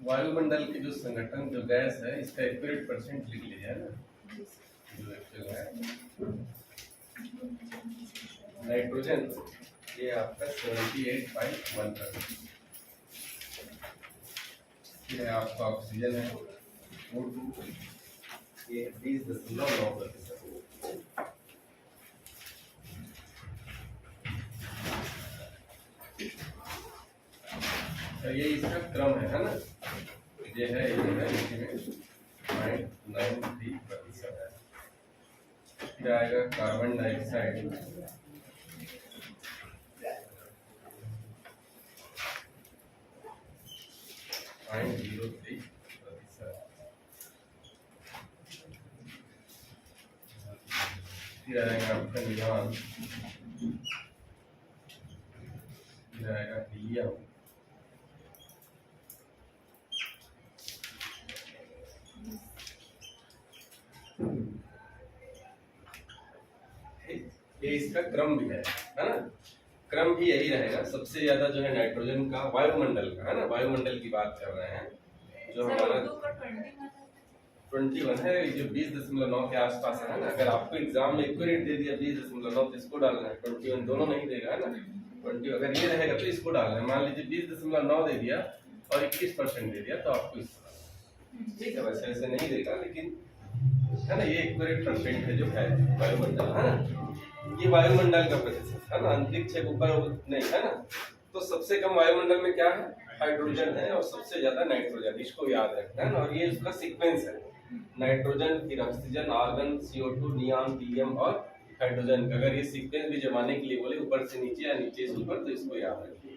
वायुमंडल की जो संगठन जो गैस है इसका एक्यूरेट परसेंट लिख लीजिए ना, जो एक्चुअल है। नाइट्रोजन ये आपका 78.1%, ये आपका ऑक्सीजन है O2 ये 20.9%। तो ये इसका क्रम है ना, ये है इसमें 0.93% है। फिर आएगा कार्बन डाइऑक्साइड 0.03%। फिर आएगा आपका नियॉन, फिर आएगा हीलियम, ये इसका क्रम भी है ना। क्रम भी यही रहेगा। सबसे ज्यादा जो है नाइट्रोजन का वायुमंडल का है ना, वायुमंडल की बात कर रहे हैं जो हमारा 21 है, जो 20.9 के आसपास है ना। अगर आपको एग्जाम में एक्यूरेट दे दिया 20.9 तो इसको डालना है, 21 दोनों नहीं देगा है ना। 20 अगर ये रहेगा तो इसको डालना है। मान लीजिए 20.9 दे दिया और 21% दे दिया तो आपको इस ठीक है, वैसे ऐसे नहीं देगा लेकिन है ना, ये एक्यूरेट परसेंट है जो है वायुमंडल है ना। ये वायुमंडल का प्रतिशत है ना, अंतरिक्ष के ऊपर नहीं है ना। तो सबसे कम वायुमंडल में क्या है, हाइड्रोजन है, और सबसे ज्यादा नाइट्रोजन, इसको याद रखना है ना। और ये उसका सीक्वेंस है, नाइट्रोजन, फिर oxygen, argon, CO2, neon, helium और हाइड्रोजन। अगर ये सीक्वेंस भी जमाने के लिए बोले ऊपर से नीचे या नीचे से ऊपर तो इसको याद रखिए।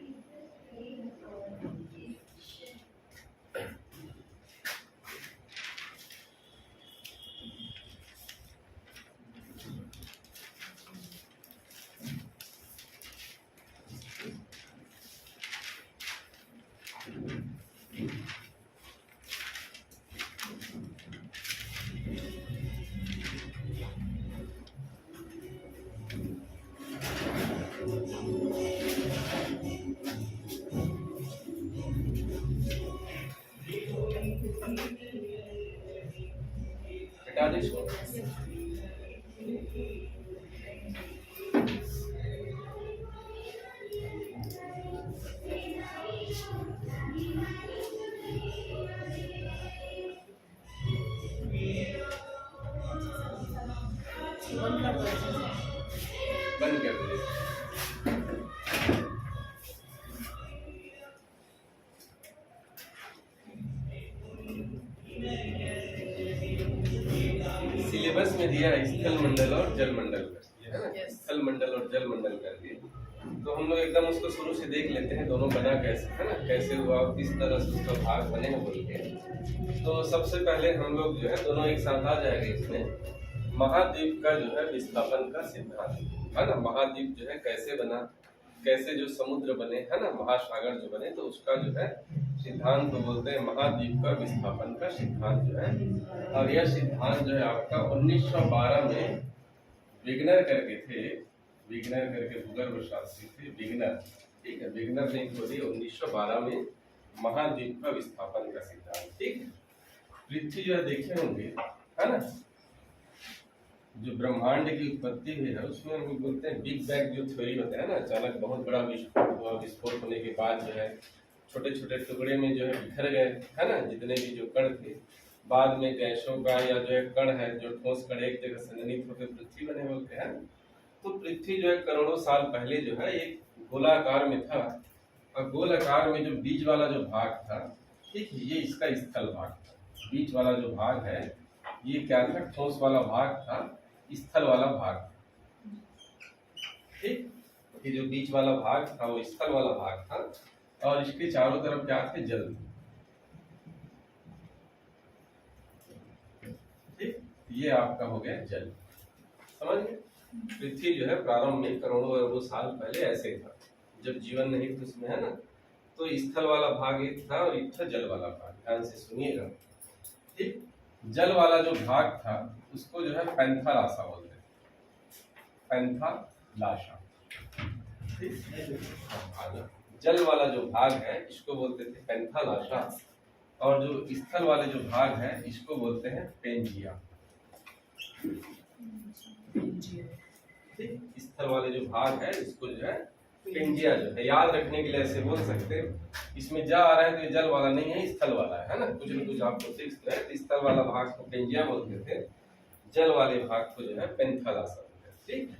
बंद कर दीजिए। सिलेबस में दिया है स्थल मंडल और जल मंडल कर है ना, स्थल मंडल और जल मंडल कर दिए। तो हम लोग एकदम उसको शुरू से देख लेते हैं, दोनों बना कैसे है ना, कैसे हुआ, किस तरह से उसका भाग बने हैं बोल के। तो सबसे पहले हम लोग जो है दोनों एक साथ आ जाएंगे इसमें। महाद्वीप का जो है विस्थापन का सिद्धांत है ना, महाद्वीप जो है कैसे बना, कैसे जो समुद्र बने है ना, महासागर जो बने, तो उसका जो है सिद्धांत को बोलते हैं महाद्वीप का विस्थापन का सिद्धांत जो है। और यह सिद्धांत जो है आपका 1912 में विग्नर करके थे, विग्नर करके भूगर्भ शास्त्री थे, विग्नर, ठीक है, विग्नर ने इनको दिया 1912 में महाद्वीप का विस्थापन का सिद्धांत। ठीक है, पृथ्वी जो है देखे होंगे है ना, जो ब्रह्मांड की उत्पत्ति हुई है उसमें हम बोलते हैं बिग बैंग जो थ्योरी होता है ना, अचानक बहुत बड़ा विस्फोट हुआ, विस्फोट होने के बाद जो है छोटे छोटे टुकड़े में जो है बिखर गए है ना, जितने भी जो कण थे। बाद में गैसों का या जो है कण है, जो ठोस कण एक जगह संघनित होकर पृथ्वी बने बोलते हैं। तो पृथ्वी जो है करोड़ों साल पहले जो है एक गोलाकार में था, और गोलाकार में जो बीच वाला जो भाग था, ठीक है, ये इसका स्थल भाग था। बीच वाला जो भाग है ये क्या था, ठोस वाला भाग था, स्थल वाला भाग, ठीक। ये जो बीच वाला भाग था वो स्थल वाला भाग था, और इसके चारों तरफ क्या थे, जल। ठीक, ये आपका हो गया जल। समझ गए? पृथ्वी जो है प्रारंभ में करोड़ों अरबों साल पहले ऐसे था, जब जीवन नहीं था उसमें, है ना। तो स्थल वाला भाग एक था और एक था जल वाला भाग। ध्यान से सुनिएगा। ठीक, जल वाला जो भाग था उसको जो है पैंथालाशा बोलते हैं, पैंथालाशा। जल वाला जो भाग है इसको बोलते थे पैंथालाशा, और जो स्थल वाले जो भाग है इसको बोलते हैं पेंजिया। स्थल वाले जो भाग है इसको जो है पेंजिया जो है, याद रखने के लिए ऐसे बोल सकते हैं। इसमें जा आ रहा है तो ये जल वाला नहीं है, स्थल वाला है ना। कुछ न कुछ आपको सीख रहे हैं। स्थल वाला भाग को पेंजिया बोलते थे, जल वाले भाग को जो है पैंथालाशा बोलते हैं। ठीक,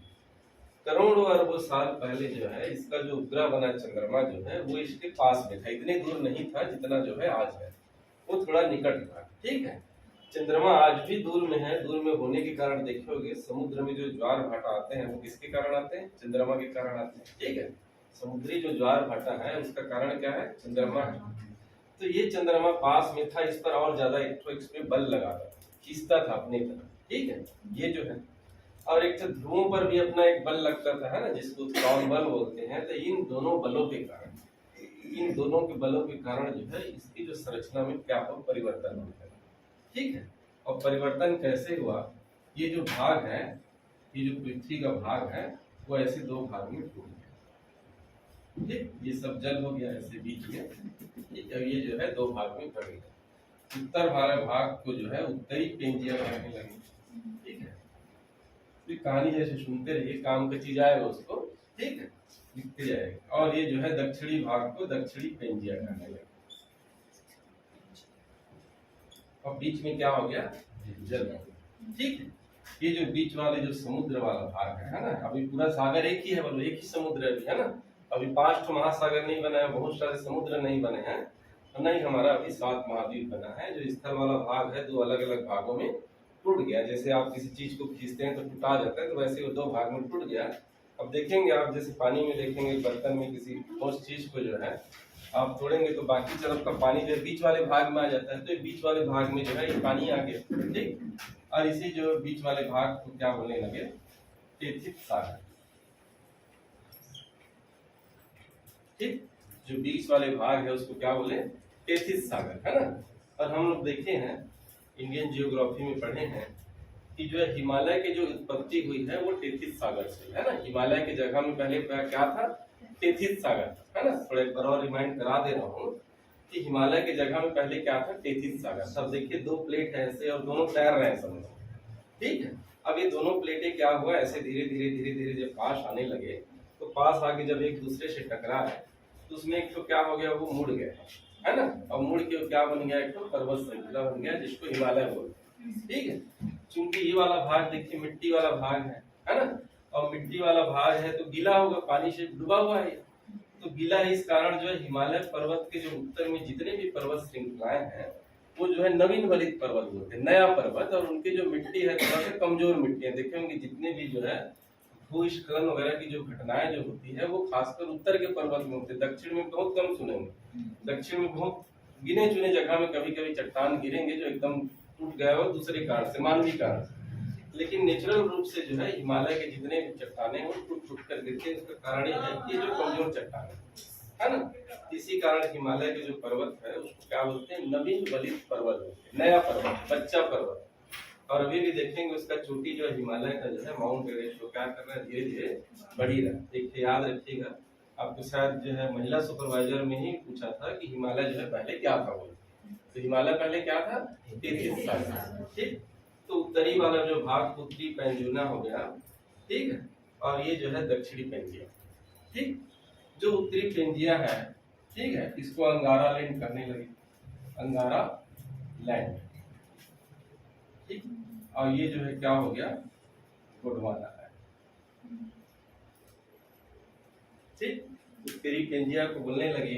करोड़ों अरबों साल पहले जो है इसका जो उपग्रह बना चंद्रमा जो है वो इसके पास में था, इतने दूर नहीं था जितना जो है आज है, वो थोड़ा निकट था। ठीक है, चंद्रमा आज भी दूर में है। दूर में होने के कारण देखोगे समुद्र में जो ज्वार भाटा आते हैं वो किसके कारण आते हैं, चंद्रमा के कारण आते हैं। ठीक है, समुद्री जो ज्वार भाटा है उसका कारण क्या है, चंद्रमा है। तो ये चंद्रमा पास में था, इस पर और ज्यादा इस पे बल लगा था, खींचता था अपनी तरफ। ठीक है, ये जो है, और एक तो ध्रुवों पर भी अपना एक बल लगता था, है ना, जिसको उत्क्रामण बल बोलते हैं। तो इन दोनों बलों के कारण, इन दोनों के बलों के कारण जो है इसकी जो संरचना में क्या हो, परिवर्तन होता है। ठीक है, और परिवर्तन कैसे हुआ, ये जो भाग है, ये जो पृथ्वी का भाग है वो ऐसे दो भाग में टूट गया। ठीक, ये सब जल हो गया ऐसे बीच में। ठीक है, ये जो है दो भाग में पड़ गया। उत्तर वाले भाग को जो है उत्तरी पेंजिया कहने लगे। ठीक है, तो कहानी जैसे सुनते रहिए, काम का चीज आएगा उसको। ठीक है, लिखते जाएगा। और ये जो है दक्षिणी भाग को दक्षिणी पेंजिया कहने लगे। और बीच में क्या हो गया, जल। ठीक है, ये जो बीच वाले जो समुद्र वाला भाग है ना, अभी पूरा सागर एक ही है, बोलो एक ही समुद्र है अभी, है ना। अभी 5 महासागर नहीं बना है, बहुत सारे समुद्र नहीं बने हैं, नहीं, हमारा अभी 7 महाद्वीप बना है। जो स्थल वाला भाग है 2 अलग अलग भागों में टूट गया। जैसे आप किसी चीज को खींचते हैं तो टूटा जाता है, तो वैसे वो 2 भाग में टूट गया। अब देखेंगे आप, जैसे पानी में देखेंगे बर्तन में किसी ठोस चीज को जो है आप तोड़ेंगे तो बाकी तरफ का पानी जो बीच वाले भाग में आ जाता है, तो बीच वाले भाग में जो है ये पानी आ गया। ठीक, और इसी जो बीच वाले भाग को क्या बोलने लगे, टेथिस सागर। ठीक, जो बीच वाले भाग है उसको क्या बोले, टेथिस सागर, है ना। और हम लोग देखे हैं, इंडियन जियोग्राफी में पढ़े हैं कि जो है हिमालय की जो उत्पत्ति हुई है वो टेथिस सागर से, है ना। हिमालय की जगह में पहले क्या था, टेथिस सागर, है ना। थोड़ा एक बार और रिमाइंड करा दे रहा हूँ कि हिमालय की जगह में पहले क्या था, टेथिस सागर। सब देखिए 2 प्लेट है ऐसे और दोनों तैर रहे हैं समझो। ठीक है, अब ये दोनों प्लेटें क्या हुआ, ऐसे धीरे धीरे धीरे धीरे जब पास आने लगे, तो पास आके जब एक दूसरे से टकराए तो उसमें एक तो क्या हो गया, वो मुड़ गया, है ना। और मुड़ के क्या बन गया, एक तो पर्वत श्रृंखला बन गया जिसको हिमालय बोलते हैं। ठीक है, चूंकि ये वाला भाग देखिए मिट्टी वाला भाग है ना, और मिट्टी वाला भाग है तो गीला होगा, पानी से डूबा हुआ है, तो गीला है। इस कारण जो है हिमालय पर्वत के जो उत्तर में जितने भी पर्वत श्रृंखलाएं हैं वो जो है नवीन वलित पर्वत बोलते हैं, नया पर्वत। और उनकी जो मिट्टी है थोड़ा सा कमजोर मिट्टी है। देखेंगे जितने भी जो है भूस्खलन वगैरह की जो घटनाएं जो होती है वो खासकर उत्तर के पर्वत में होती है, दक्षिण में बहुत कम सुनेंगे। दक्षिण में बहुत गिने चुने जगह में कभी कभी चट्टान गिरेंगे जो एकदम टूट गया हो दूसरे कारण से, मानवीय कारण से। लेकिन नेचुरल रूप से जो है हिमालय के जितने भी चट्टाने वो टूट टूट कर गिरते हैं। इसका कारण ये है कि जो कमजोर चट्टान है ना, इसी कारण हिमालय के जो पर्वत है उसको क्या बोलते हैं, नवीन वलित पर्वत बोलते हैं, नया पर्वत, बच्चा पर्वत। और अभी भी देखेंगे उसका चोटी जो है हिमालय का जो है माउंट एवरेस्ट, वो क्या कर रहा है, धीरे धीरे बढ़ी रहा है। देखिए याद रखिएगा, आपको शायद जो है महिला सुपरवाइजर में ही पूछा था कि हिमालय जो है पहले क्या था, बोल तो हिमालय पहले क्या था, टेथिस सागर। ठीक, तो उत्तरी वाला जो भाग उत्तरी पेंजुना हो गया। ठीक है, और ये जो है दक्षिणी पेंजिया। ठीक, जो उत्तरी पेंजिया है, ठीक है, इसको अंगारा लैंड करने लगे, अंगारा लैंड। ठीक, और ये जो है क्या हो गया, गोंडवाना है। ठीक, उत्तरी पेंजिया को बोलने लगे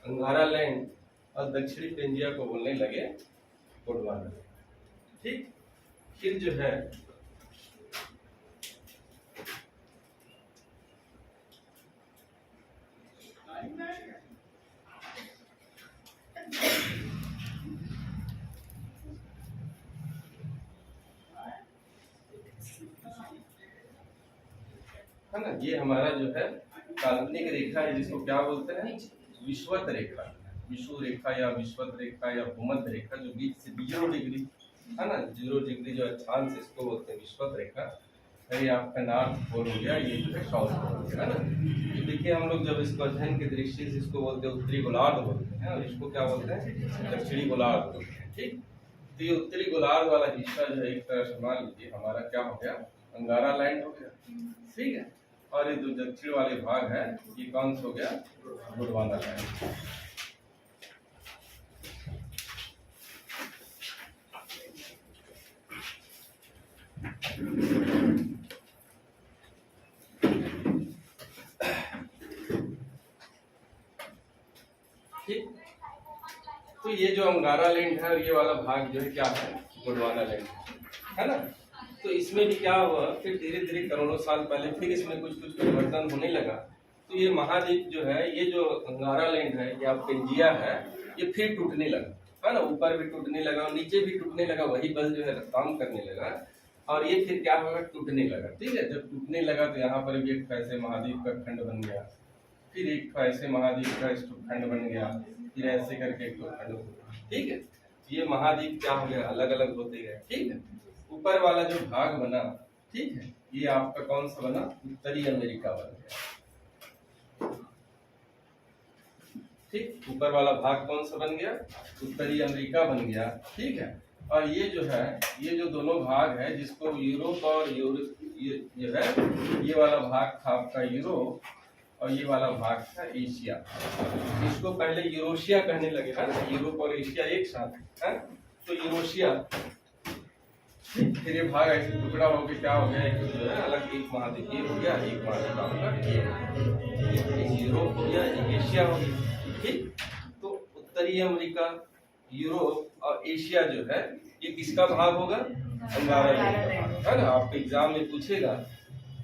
अंगारा लैंड और दक्षिणी पेंजिया को बोलने लगे गोंडवाना। ठीक, फिर जो है है ना। ये हमारा जो है काल्पनिक रेखा है, जिसको क्या बोलते हैं, विषुवत रेखा, विषुव रेखा या विषुवत रेखा या भूमध्य रेखा, जो बीच से 0 डिग्री है ना, 0 डिग्री जो अक्षांश इसको बोलते हैं विषुवत रेखा। ये आपका नॉर्थ पोल हो गया, ये जो है साउथ पोल हो गया, है ना। ये देखिए हम लोग जब इसको अध्ययन के दृष्टि से इसको बोलते हैं उत्तरी गोलार्ध बोलते हैं, और इसको क्या बोलते हैं, दक्षिणी गोलार्ध बोलते हैं। ठीक, तो ये उत्तरी गोलार्ध वाला हिस्सा जो है एक तरह से मान लीजिए हमारा क्या हो गया, अंगारा लैंड हो गया, ठीक है। और ये जो दक्षिण वाले भाग है ये कौन सा हो गया, गोंडवाना लैंड। ठीक, तो ये जो अंगारा लैंड है और ये वाला भाग जो है क्या है, गोंडवाना लैंड है ना। तो इसमें भी क्या हुआ, फिर धीरे धीरे करोड़ों साल पहले फिर इसमें कुछ कुछ परिवर्तन होने लगा। तो ये महाद्वीप जो है, ये जो अंगारा लैंड है या पेंजिया है, ये फिर टूटने लगा, है ना। ऊपर भी टूटने लगा और नीचे भी टूटने लगा, वही बल जो है काम करने लगा, और ये फिर क्या होगा, टूटने लगा। ठीक है, जब टूटने लगा तो यहाँ पर भी एक ऐसे महाद्वीप का खंड बन गया, फिर एक ऐसे महाद्वीप का खंड बन गया, फिर ऐसे करके एक खंड हो गया। ठीक है, ये महाद्वीप क्या हो गया, अलग अलग होते गए। ठीक है, ऊपर वाला जो भाग बना, ठीक है, ये आपका कौन सा बना, उत्तरी अमेरिका बन गया। ठीक, ऊपर वाला भाग कौन सा बन गया, उत्तरी अमेरिका बन गया। ठीक है, और ये जो है, ये जो दोनों भाग है, जिसको यूरोप और ये जो है, ये वाला भाग था आपका यूरोप, और ये वाला भाग था एशिया। इसको पहले यूरोशिया कहने लगे, है ना, यूरोप और एशिया एक साथ है, तो यूरोशिया। फिर ये भाग ऐसे टुकड़ा हो गया, क्या हो गया, एक जो है अलग, एक महाद्वीप ये हो गया, एक महाद्वीप आपका ये यूरोप हो गया, एक एशिया हो गया। ठीक, तो उत्तरी अमेरिका, यूरोप और एशिया जो है, ये किसका भाग होगा, अंगारा लैंड का भाग, है ना। आपको एग्जाम में पूछेगा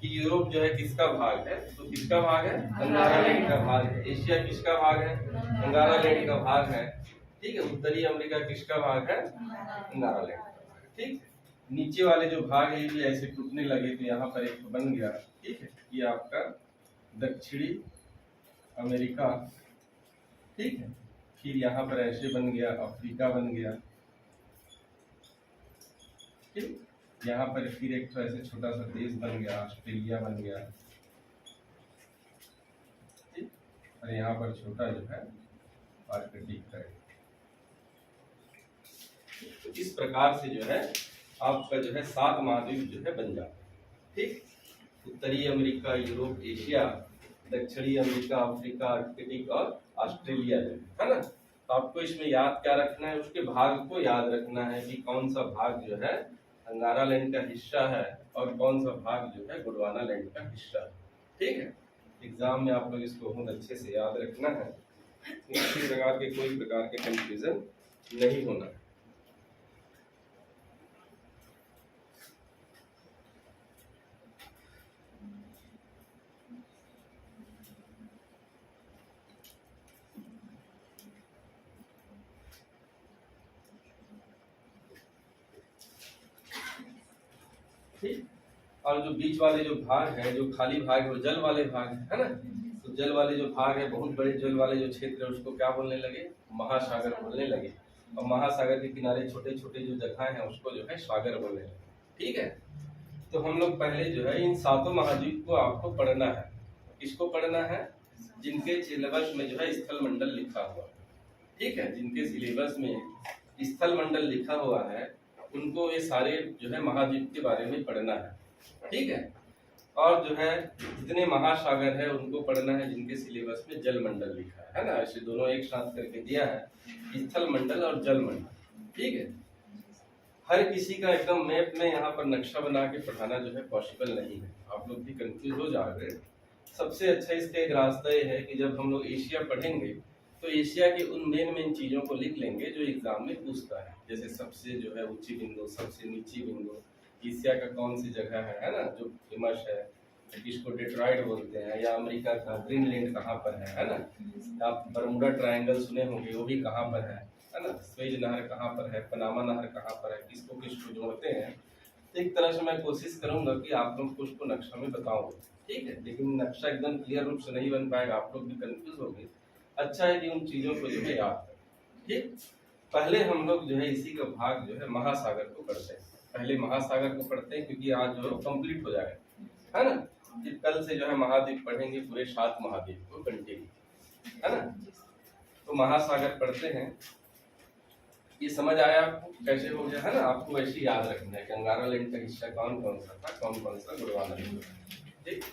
कि यूरोप जो है किसका भाग है, तो किसका भाग है, अंगारा लैंड का भाग है। एशिया किसका भाग है, अंगारा लैंड का भाग है। ठीक है, उत्तरी अमेरिका किसका भाग है, अंगारा लैंड का भाग है। ठीक, नीचे वाले जो भाग है ये भी ऐसे टूटने लगे, तो यहाँ पर एक बन गया। ठीक है, ये आपका दक्षिणी अमेरिका। ठीक है, फिर यहाँ पर ऐसे बन गया, अफ्रीका बन गया। ठीक, यहाँ पर फिर एक तो ऐसे छोटा सा देश बन गया, ऑस्ट्रेलिया बन गया। ठीक, और यहाँ पर छोटा जो है आर्कटिक है। तो इस प्रकार से जो है आपका जो है 7 महाद्वीप जो है बन जाता है। ठीक, उत्तरी अमेरिका, यूरोप, एशिया, दक्षिणी अमेरिका, अफ्रीका, आर्कटिक और ऑस्ट्रेलिया जो है ना। तो आपको इसमें याद क्या रखना है, उसके भाग को याद रखना है कि कौन सा भाग जो है अंगारा लैंड का हिस्सा है और कौन सा भाग जो है गोंडवाना लैंड का हिस्सा है। ठीक है, एग्जाम में आप लोग इसको बहुत अच्छे से याद रखना है, किसी प्रकार के कोई प्रकार के कंफ्यूजन नहीं होना है। ठीक, और जो बीच वाले जो भाग है, जो खाली भाग है, वो जल वाले भाग है ना। तो जल वाले जो भाग है, बहुत बड़े जल वाले जो क्षेत्र है, उसको क्या बोलने लगे, महासागर बोलने लगे। और महासागर के किनारे छोटे छोटे जो जगह है, उसको जो है सागर बोलने लगे। ठीक है, तो हम लोग पहले जो है इन 7 महाद्वीप को आपको पढ़ना है। किसको पढ़ना है, जिनके सिलेबस में जो है स्थल मंडल लिखा हुआ है। ठीक है, जिनके सिलेबस में स्थल मंडल लिखा हुआ है, उनको ये सारे जो है महाद्वीप के बारे में पढ़ना है। ठीक है, और जो है जितने महासागर है उनको पढ़ना है जिनके सिलेबस में जल मंडल लिखा है ना। ऐसे दोनों एक साथ करके दिया है, स्थल मंडल और जल मंडल। ठीक है, हर किसी का एकदम मैप में यहाँ पर नक्शा बना के पढ़ाना जो है पॉसिबल नहीं है, आप लोग भी कंफ्यूज हो जाओगे। सबसे अच्छा इसका एक रास्ता ये है कि जब हम लोग एशिया पढ़ेंगे तो एशिया के उन मेन चीजों को लिख लेंगे जो एग्जाम में पूछता है, जैसे सबसे जो है ऊंची बिंदु, सबसे नीची बिंदु, एशिया का कौन सी जगह है ना, जो फेमस है, जिसको डेट्रॉइट बोलते हैं, या अमेरिका का ग्रीनलैंड कहाँ पर है ना। आप बरमुडा ट्रायंगल सुने होंगे, वो भी कहाँ पर है ना। स्वेज नहर कहाँ पर है, पनामा नहर कहाँ पर है, किसको किसको जोड़ते हैं, एक तरह से मैं कोशिश करूंगा कि आप लोग को उसको नक्शा में बताऊं, ठीक है, लेकिन नक्शा एकदम क्लियर रूप से नहीं बन पाएगा, आप लोग भी कंफ्यूज होंगे। अच्छा है कि उन चीजों को जो है याद करें। ठीक, पहले हम लोग जो है इसी का भाग जो है महासागर को पढ़ते हैं। पहले महासागर को पढ़ते हैं क्योंकि आज जो कंप्लीट हो जाएगा, है ना। फिर कल से जो है महाद्वीप पढ़ेंगे, पूरे 7 महाद्वीप को कंटिन्यू, है ना। तो महासागर पढ़ते हैं। ये समझ आया आपको कैसे हो गया, है ना। आपको ऐसे याद रखना है कि अंगारा लैंड का हिस्सा कौन कौन सा था, कौन कौन सा गुड़वाना लैंड। ठीक,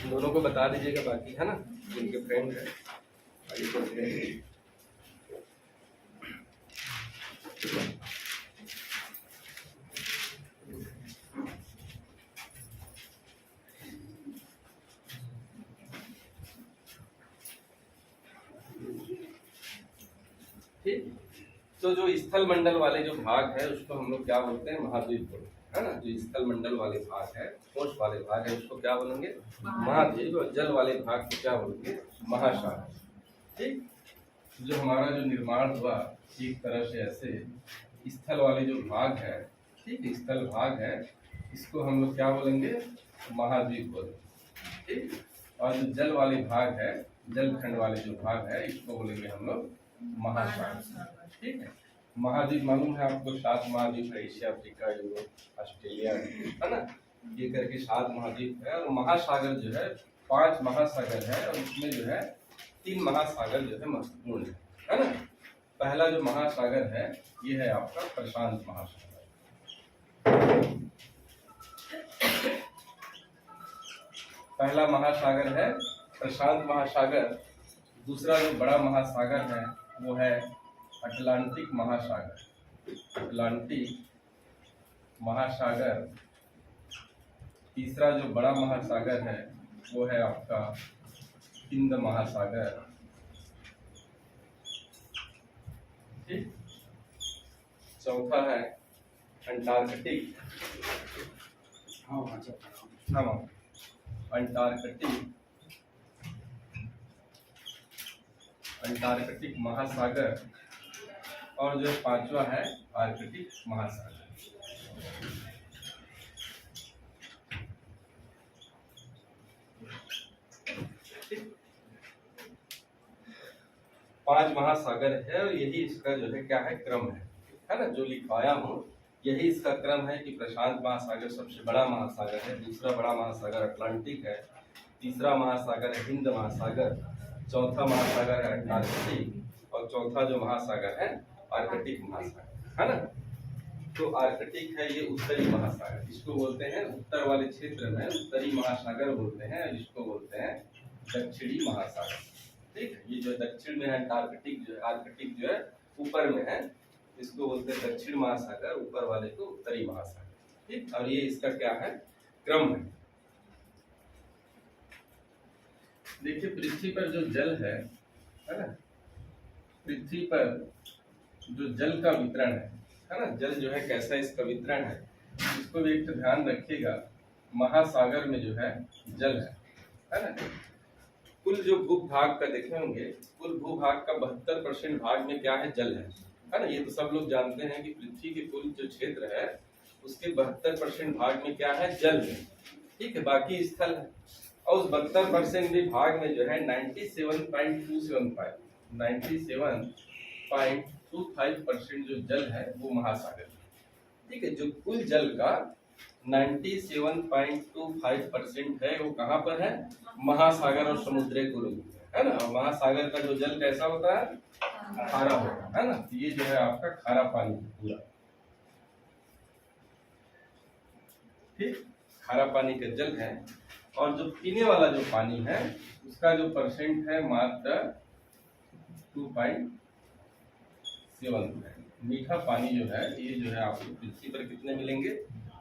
दोनों को बता दीजिएगा, बाकी है ना जिनके फ्रेंड है आगे बढ़ गए। ठीक, तो जो स्थल मंडल वाले जो भाग है उसको हम लोग क्या बोलते हैं, महाद्वीप बोलते हैं, है ना। जो स्थल मंडल वाले भाग है, कोश वाले भाग है, उसको क्या बोलेंगे, महाद्वीप। और जल वाले भाग को क्या बोलेंगे, महासागर। ठीक, जो हमारा जो निर्माण हुआ एक तरह से ऐसे, स्थल वाले जो भाग है, ठीक, स्थल भाग है, इसको हम लोग क्या बोलेंगे, महाद्वीप बोलेंगे। ठीक, और जो जल वाले भाग है, जल खंड वाले जो भाग है, इसको बोलेंगे हम लोग महासागर। ठीक है, महाद्वीप मालूम है आपको, 7 महाद्वीप है, एशिया, अफ्रीका, यूरोप, ऑस्ट्रेलिया, है ना। ये करके 7 महाद्वीप है। और महासागर जो है 5 महासागर है, और इसमें जो है 3 महासागर जो है महत्वपूर्ण है ना। पहला जो महासागर है ये है आपका प्रशांत महासागर। पहला महासागर है प्रशांत महासागर। दूसरा जो बड़ा महासागर है वो है अटलांटिक महासागर, अटलांटिक महासागर। तीसरा जो बड़ा महासागर है वो है आपका हिंद महासागर। ठीक, चौथा है अंटार्कटिक, हाँ अंटार्कटिक, अंटार्कटिक महासागर। और जो 5वां है आर्कटिक महासागर। पांच महासागर है, और यही इसका जो है क्या है, क्रम है ना। जो लिखवाया हूँ यही इसका क्रम है कि प्रशांत महासागर सबसे बड़ा महासागर है, दूसरा बड़ा महासागर अटलांटिक है, तीसरा महासागर है हिंद महासागर, चौथा महासागर है अंटार्कटिक, और चौथा जो महासागर है आर्कटिक महासागर, है ना। तो आर्कटिक है ये उत्तरी महासागर, इसको बोलते हैं उत्तर वाले क्षेत्र में उत्तरी महासागर बोलते हैं, जिसको बोलते हैं दक्षिणी महासागर। ठीक है, ये जो दक्षिण में है अंटार्कटिक जो है, आर्कटिक जो है ऊपर में है, इसको बोलते हैं दक्षिण महासागर, ऊपर वाले को उत्तरी महासागर। ठीक, और ये इसका क्या है, क्रम है। देखिए पृथ्वी पर जो जल है ना, पृथ्वी पर जो जल का वितरण है ना, जल जो है कैसा इसका वितरण है, इसको भी एक ध्यान रखिएगा। महासागर में जो है जल है ना। कुल जो भूभाग का देखे होंगे, कुल भूभाग का 72% भाग में क्या है, जल है ना। ये तो सब लोग जानते हैं कि पृथ्वी के कुल जो क्षेत्र है उसके 72% भाग में क्या है, जल है। ठीक है, बाकी स्थल है। और उस 72% भी भाग में जो है 97.25% जो जल है वो महासागर। ठीक है, जो कुल जल का 97.25% है वो कहाँ पर है, महासागर और समुद्र के रूप में, है ना। और महासागर का जो जल कैसा होता है, खारा होता है ना। ये जो है आपका खारा पानी पूरा, ठीक, खारा पानी का जल है। और जो पीने वाला जो पानी है उसका जो परसेंट है मात्र 2.7। मीठा पानी जो है ये जो है आपको पृथ्वी पर कितने मिलेंगे,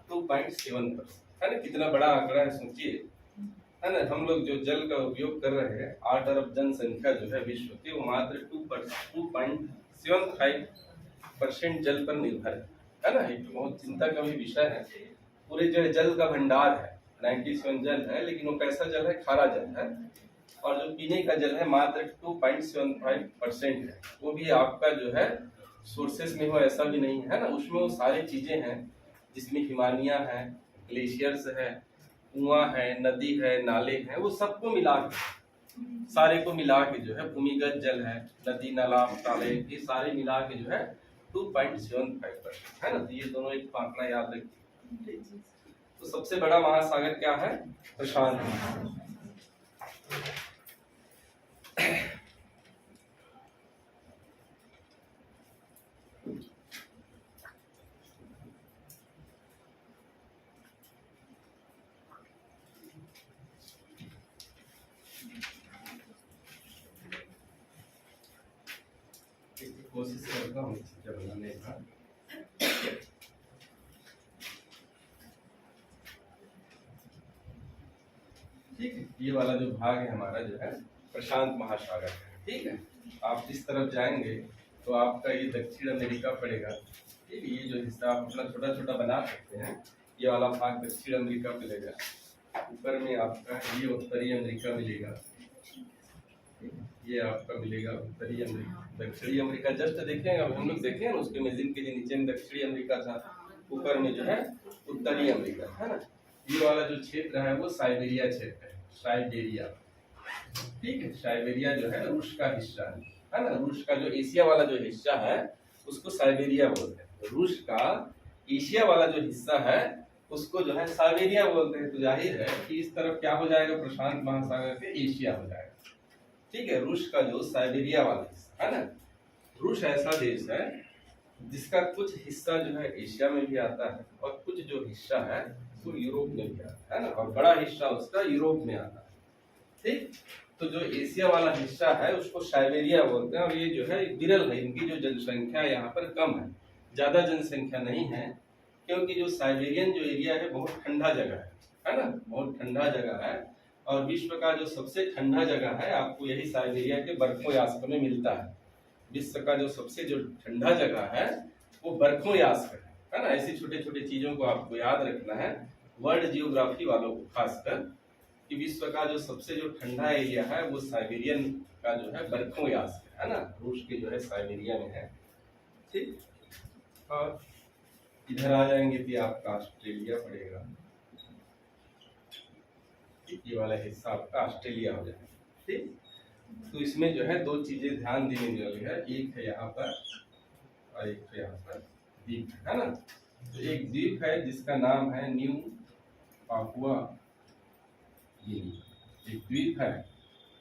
2.7%, है ना। कितना बड़ा आंकड़ा है सोचिए, है ना। हम लोग जो जल का उपयोग कर रहे हैं, 8 अरब जनसंख्या जो है विश्व की, वो मात्र 2.75% जल पर निर्भर है ना। एक बहुत चिंता का भी विषय है। पूरे जो जल का भंडार है 97 जल है, लेकिन वो कैसा जल है, खारा जल है। और जो पीने का जल है मात्र 2.75% है, वो भी आपका जो है सोर्सेस में हो ऐसा भी नहीं है ना, उसमें वो सारी चीजें हैं जिसमें हिमानिया है, ग्लेशियर्स है, कुआं है, नदी है, नाले हैं, वो सबको मिला के, सारे को मिला के जो है भूमिगत जल है, नदी नाला ताले, ये सारे मिला के जो है 2.75% है ना। तो ये दोनों एक आंकड़ा याद रखिए। तो सबसे बड़ा महासागर क्या है, प्रशांत महासागर। कोशिश करता हूँ चीजें बनाने का। ठीक है, ये वाला जो भाग है हमारा जो है प्रशांत महासागर है। ठीक है, आप इस तरफ जाएंगे तो आपका ये दक्षिण अमेरिका पड़ेगा। ठीक है, ये जो हिस्सा आप अपना छोटा छोटा बना सकते हैं, ये वाला भाग दक्षिण अमेरिका मिलेगा। ऊपर में आपका ये उत्तरी अमेरिका मिलेगा, ये आपका मिलेगा उत्तरी अमेरिका। दक्षिणी अमेरिका जस्ट देखेंगे, अब हम लोग देखें उसके इमेजिन के लिए नीचे में दक्षिणी अमेरिका था, ऊपर में जो है उत्तरी अमेरिका है ना। ये वाला जो क्षेत्र है वो साइबेरिया क्षेत्र है, साइबेरिया। ठीक है, साइबेरिया जो है रूस का हिस्सा है ना। रूस का जो एशिया वाला जो हिस्सा है उसको साइबेरिया बोलते हैं। रूस का एशिया वाला जो हिस्सा है उसको जो है साइबेरिया बोलते हैं। तो जाहिर है कि इस तरफ क्या हो जाएगा, प्रशांत महासागर के एशिया हो जाएगा। ठीक है, रूस का जो साइबेरिया वाला हिस्सा है ना, रूस ऐसा देश है जिसका कुछ हिस्सा जो है एशिया में भी आता है और कुछ जो हिस्सा है वो यूरोप में भी आता है ना, और बड़ा हिस्सा उसका यूरोप में आता है। ठीक, तो जो एशिया वाला हिस्सा है उसको साइबेरिया बोलते हैं। और ये जो है विरल है, इनकी जो जनसंख्या यहाँ पर कम है, ज्यादा जनसंख्या नहीं है, क्योंकि जो साइबेरियन जो एरिया है बहुत ठंडा जगह है ना, बहुत ठंडा जगह है। और विश्व का जो सबसे ठंडा जगह है आपको यही साइबेरिया के बर्फों यास्क में मिलता है। विश्व का जो सबसे जो ठंडा जगह है वो बर्फों यास्क है ना। ऐसी छोटे छोटे चीजों को आपको याद रखना है, वर्ल्ड जियोग्राफी वालों को खासकर, कि विश्व का जो सबसे जो ठंडा एरिया है वो साइबेरियन का जो है बर्फों यास्क है ना, रूस के जो है साइबेरिया में है। ठीक, और इधर आ जाएंगे कि आपका ऑस्ट्रेलिया पड़ेगा, ये वाला हिस्सा आपका ऑस्ट्रेलिया हो जाएगा। ठीक, तो इसमें जो है दो चीजें ध्यान देने वाली है, एक है यहाँ पर और एक है यहाँ पर द्वीप है ना। तो एक द्वीप है जिसका नाम है न्यू पापुआ गिनी, एक द्वीप है,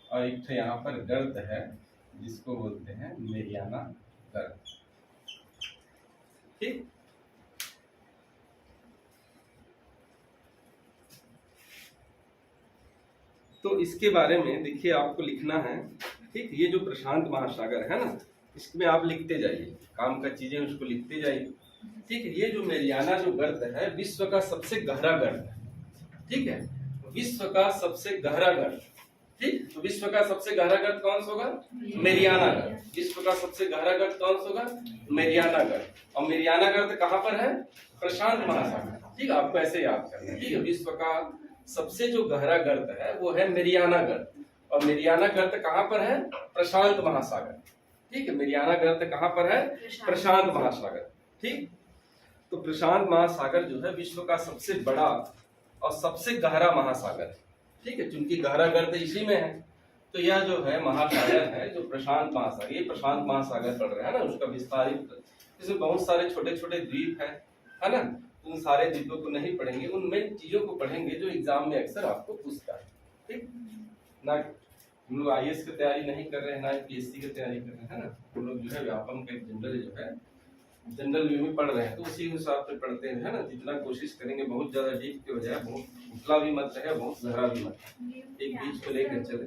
और एक यहाँ पर गर्त है जिसको बोलते हैं मेरियाना गर्त। ठीक, तो इसके बारे में देखिए आपको लिखना है। ठीक, ये जो प्रशांत महासागर है ना, इसमें आप लिखते जाइए, काम का चीजें उसको लिखते जाइए। ठीक है, ये जो मेरियाना जो गर्त है विश्व का सबसे गहरा गर्त है। ठीक है, विश्व का सबसे गहरा गर्त। ठीक, तो विश्व का सबसे गहरा गर्त कौन सा होगा, मेरियाना गर्त। विश्व का सबसे गहरा गर्त कौन सा होगा, मेरियाना गर्त। और मेरियाना गर्त कहाँ पर है, प्रशांत महासागर। ठीक, आपको ऐसे याद करना है। ठीक है, विश्व का सबसे जो गहरा गर्त है वो है मेरियाना गर्त, और मेरियाना गर्त कहाँ पर है, प्रशांत महासागर। ठीक है, मेरियाना गर्त कहाँ पर है, प्रशांत महासागर। ठीक, तो प्रशांत महासागर जो है विश्व का सबसे बड़ा और सबसे गहरा महासागर है। ठीक है, चूंकि गहरा गर्त इसी में है, तो यह जो है महासागर है जो प्रशांत महासागर, ये प्रशांत महासागर पड़ रहा है ना, उसका विस्तारित, इसमें बहुत सारे छोटे छोटे द्वीप है ना। उन सारे द्वीपों को नहीं पढ़ेंगे, उन मेन चीजों को पढ़ेंगे जो एग्जाम में अक्सर आपको पूछता है। ठीक ना, हम लोग आईएएस की तैयारी नहीं कर रहे हैं, ना पीएससी की तैयारी कर रहे हैं, है ना। हम लोग जो है व्यापम के जनरल जो है जनरल व्यू में पढ़ रहे हैं, तो उसी हिसाब से पढ़ते हैं, है ना। जितना कोशिश करेंगे बहुत ज्यादा डीप के बजाय बहुत उतला भी मत रहे, बहुत गहरा भी मत, एक बीच को लेकर चले।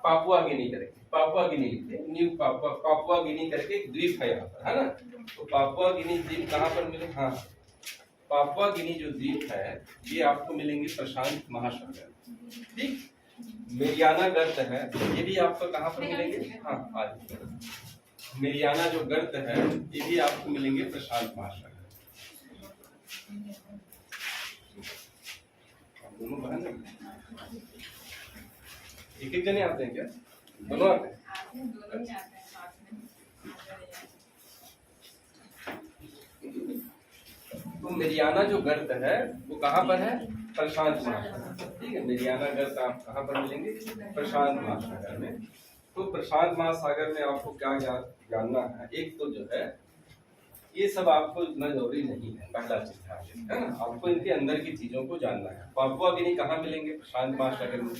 पापुआ गिनी करेंगे, पापुआ गिनी लिखते, न्यू पापुआ गिनी करके एक द्वीप है यहाँ पर, है ना। तो पापुआ गिनी द्वीप कहाँ पर मिले, हाँ, पापुआ गिनी जो द्वीप है ये आपको मिलेंगे प्रशांत महासागर। ठीक, मेरियाना गर्त है ये भी आपको कहाँ पर मिलेंगे, हाँ आज मेरियाना जो गर्त है ये भी आपको मिलेंगे प्रशांत महासागर। दोनों बहन हैं? एक एक जने आते हैं क्या? दोनों आते हैं? तो मेरियाना जो गर्त है वो कहाँ पर है? प्रशांत महासागर। ठीक है, मेरियाना गर्त आप कहाँ पर मिलेंगे? प्रशांत महासागर में। तो प्रशांत महासागर में आपको क्या जानना है? एक तो जो है ये सब आपको इतना जरूरी नहीं है, पहला चीज है ना, आपको इनके अंदर की चीजों को जानना है। पापुआ गिनी कहाँ मिलेंगे? प्रशांत महासागर में।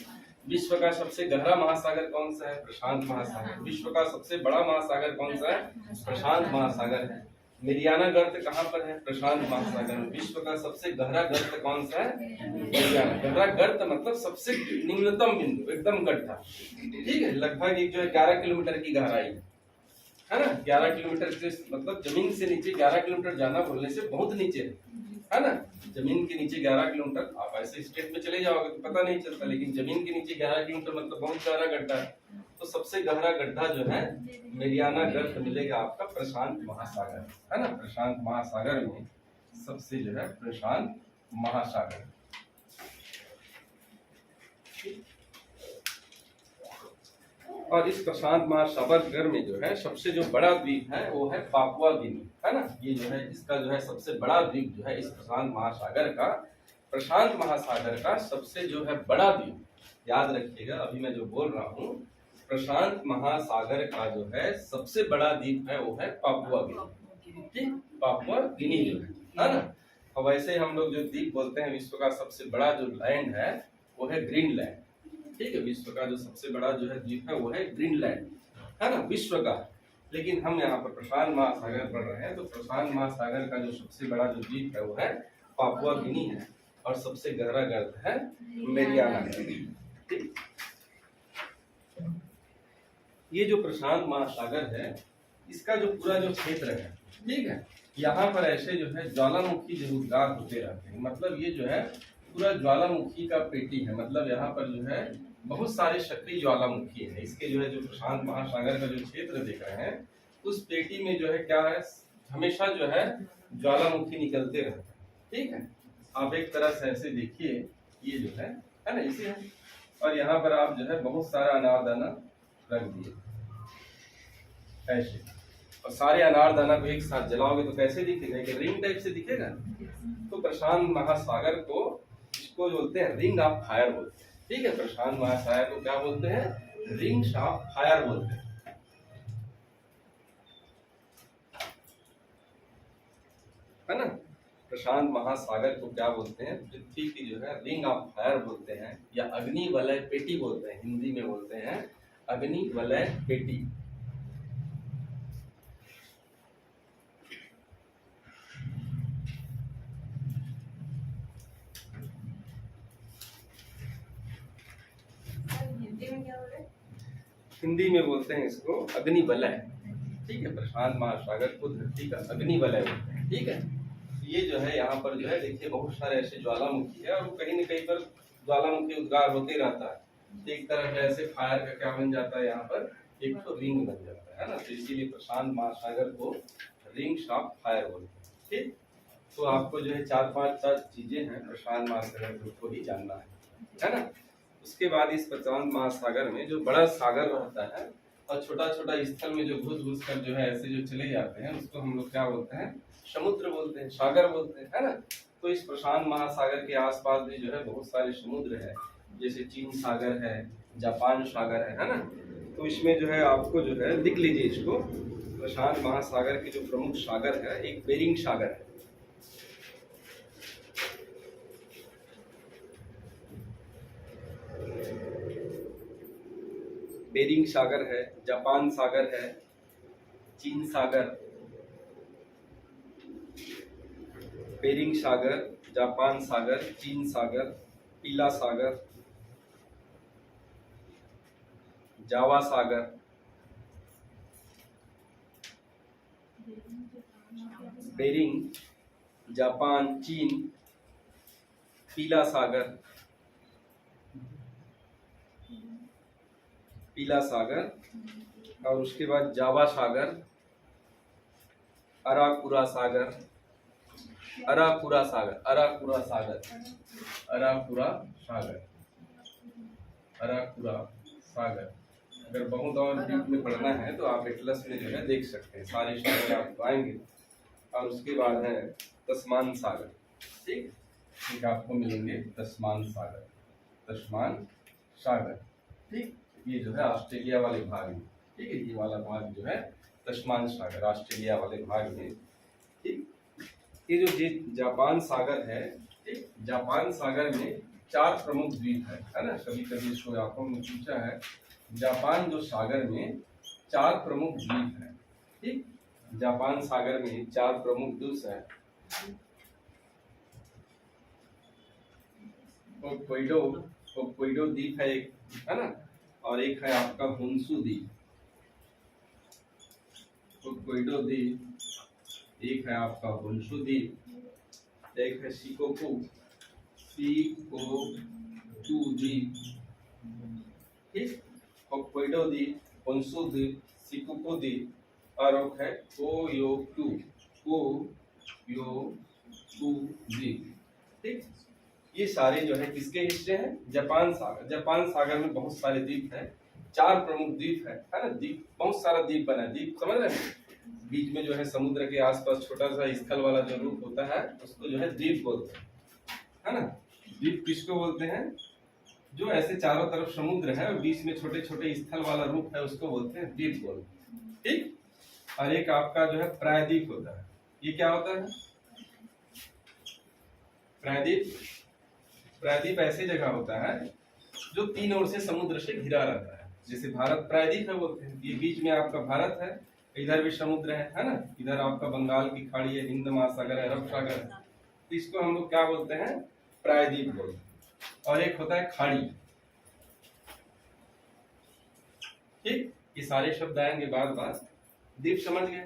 विश्व का सबसे गहरा महासागर कौन सा है? प्रशांत महासागर। विश्व का सबसे बड़ा महासागर कौन सा है? प्रशांत महासागर है। मेरियाना गर्त कहाँ पर है? प्रशांत महासागर में। विश्व का सबसे गहरा गर्त कौन सा है? मेरियाना। गहरा गर्त मतलब सबसे निम्नतम बिंदु, एकदम गड्ढा। ठीक है, लगभग एक जो है 11 किलोमीटर की गहराई है ना। 11 किलोमीटर से मतलब जमीन से नीचे 11 किलोमीटर जाना बोलने से बहुत नीचे है ना। जमीन के नीचे 11 किलोमीटर, आप ऐसे स्टेट में चले जाओगे तो पता नहीं चलता, लेकिन जमीन के नीचे 11 किलोमीटर मतलब बहुत गहरा गड्ढा है। तो सबसे गहरा गड्ढा जो है मेरियाना गर्त मिलेगा आपका प्रशांत महासागर, है ना। प्रशांत महासागर में सबसे जो है प्रशांत महासागर। और इस प्रशांत महासागर में जो है सबसे जो बड़ा द्वीप है वो है पापुआ गिनी, है ना। ये जो है इसका जो है सबसे बड़ा द्वीप जो है इस प्रशांत महासागर का, प्रशांत महासागर का सबसे जो है बड़ा द्वीप, याद रखिएगा अभी मैं जो बोल रहा हूँ, प्रशांत महासागर का जो है सबसे बड़ा द्वीप है वो है पापुआ गिनी। ठीक, पापुआ गिनी जो है ना। और वैसे हम लोग जो द्वीप बोलते हैं, विश्व का सबसे बड़ा जो लैंड है वो है ग्रीनलैंड। ठीक है, विश्व का जो सबसे बड़ा जो है द्वीप है वो है ग्रीनलैंड, है ना, विश्व का। लेकिन हम यहाँ पर प्रशांत महासागर पढ़ रहे हैं, तो प्रशांत महासागर का जो सबसे बड़ा जो द्वीप है वो है पापुआ गिनी है, और सबसे गहरा गर्त है मेरियाना। ये जो प्रशांत महासागर है इसका जो पूरा जो क्षेत्र है, ठीक है, यहाँ पर ऐसे जो है ज्वालामुखी जो उद्गार होते रहते हैं। मतलब ये जो है पूरा ज्वालामुखी का पेटी है, मतलब यहाँ पर जो है बहुत सारे सक्रिय ज्वालामुखी है। इसके जो है जो प्रशांत महासागर का जो क्षेत्र देख रहे हैं उस पेटी में जो है क्या है, हमेशा जो है ज्वालामुखी निकलते रहते हैं। ठीक है, आप एक तरह से ऐसे देखिए, ये जो है ना इसे है, और यहाँ पर आप जो है बहुत सारा अनारदाना रख दिए ऐसे, और सारे अनारदाना को एक साथ जलाओगे तो कैसे दिखेगा? एक रिंग टाइप से दिखेगा। तो प्रशांत महासागर को इसको बोलते हैं रिंग ऑफ फायर बोलते हैं। ठीक है, प्रशांत महासागर को क्या बोलते हैं? रिंग्स ऑफ फायर बोलते हैं, है ना। प्रशांत महासागर को क्या बोलते हैं? पृथ्वी की जो है रिंग ऑफ फायर बोलते हैं, या अग्नि वलय पेटी बोलते हैं, हिंदी में बोलते हैं अग्नि वलय पेटी। हिंदी में बोलते हैं इसको अग्नि वलय। ठीक है, प्रशांत महासागर को धरती का अग्नि वलय बोलते हैं। ठीक है, ये जो है यहाँ पर जो है देखिए बहुत सारे ऐसे ज्वालामुखी है, और कहीं न कहीं पर ज्वालामुखी उद्गार होते रहता है। एक तरह से ऐसे फायर का क्या बन जाता है, यहाँ पर एक तो रिंग बन जाता है ना। तो इसीलिए प्रशांत महासागर को रिंग्स ऑफ फायर बोलते हैं। ठीक, तो आपको जो है 4-5 चीजें हैं प्रशांत महासागर को ही जानना है ना। उसके बाद इस प्रशांत महासागर में जो बड़ा सागर रहता है और छोटा छोटा स्थल में जो घुस कर जो है ऐसे जो चले जाते हैं उसको हम लोग क्या बोलते हैं? समुद्र बोलते हैं, सागर बोलते हैं, है ना। तो इस प्रशांत महासागर के आसपास भी जो है बहुत सारे समुद्र है, जैसे चीन सागर है, जापान सागर है ना। तो इसमें जो है आपको जो है लिख लीजिए इसको, प्रशांत महासागर के जो प्रमुख सागर है एक बेरिंग सागर है, बेरिंग सागर है, जापान सागर है, चीन सागर, बेरिंग सागर, जापान सागर, चीन सागर, पीला सागर, जावा सागर, बेरिंग, जापान, चीन, पीला सागर, पीला सागर, और उसके बाद जावा सागर, अराकुरा सागर, अराकुरा सागर, अराकुरा सागर, अराकुरा सागर, अराकुरा सागर। अगर बहुत और डीप में पढ़ना है तो आप एटलस में जो है देख सकते हैं, सारे सागर आपको आएंगे। और उसके बाद है तस्मान सागर, ठीक, ठीक आपको मिलेंगे तस्मान सागर, तस्मान सागर, ठीक। ये जो है ऑस्ट्रेलिया वाले भाग में, ठीक है, ये वाला भाग जो है तस्मान सागर ऑस्ट्रेलिया वाले भाग में, ठीक। ये जो जापान सागर है, ठीक, जापान सागर में 4 प्रमुख द्वीप है ना। कभी कभी इसको आपको पूछा है, जापान जो सागर में 4 प्रमुख द्वीप है, ठीक। जापान सागर में 4 प्रमुख द्वीप है। होक्काइडो द्वीप है एक, है ना, और एक है आपका होन्शु द्वीप। होक्काइडो द्वीप, एक है आपका होन्शु द्वीप, एक है शिकोकु द्वीप, ठीक। होक्काइडो द्वीप, होन्शु द्वीप, शिकोकु द्वीप और एक है कोयोकु द्वीप, ठीक। ये सारे जो है किसके हिस्से हैं? जापान सागर। जापान सागर में बहुत सारे द्वीप हैं, 4 प्रमुख द्वीप है ना। द्वीप, बहुत सारा द्वीप बना है, द्वीप समझ रहे हैं, बीच में जो है समुद्र के आसपास छोटा सा स्थल वाला जो रूप होता है उसको जो है द्वीप बोलते हैं, है ना। द्वीप किसको बोलते हैं? जो ऐसे चारों तरफ समुद्र है और बीच में छोटे छोटे स्थल वाला रूप है उसको बोलते हैं द्वीप बोलते हैं, ठीक। और एक आपका जो है प्रायद्वीप होता है। ये क्या होता है? प्रायद्वीप, प्रायद्वीप ऐसी जगह होता है जो 3 ओर से समुद्र से घिरा रहता है। जैसे भारत प्रायद्वीप है बोलते हैं, ये बीच में आपका भारत है, इधर भी समुद्र है ना, इधर आपका बंगाल की खाड़ी है, हिंद महासागर है, अरब सागर है, तो इसको हम लोग क्या बोलते हैं? प्रायद्वीप बोलते हैं। और एक होता है खाड़ी, ठीक। ये सारे शब्द आएंगे बार बार, द्वीप समझ गए,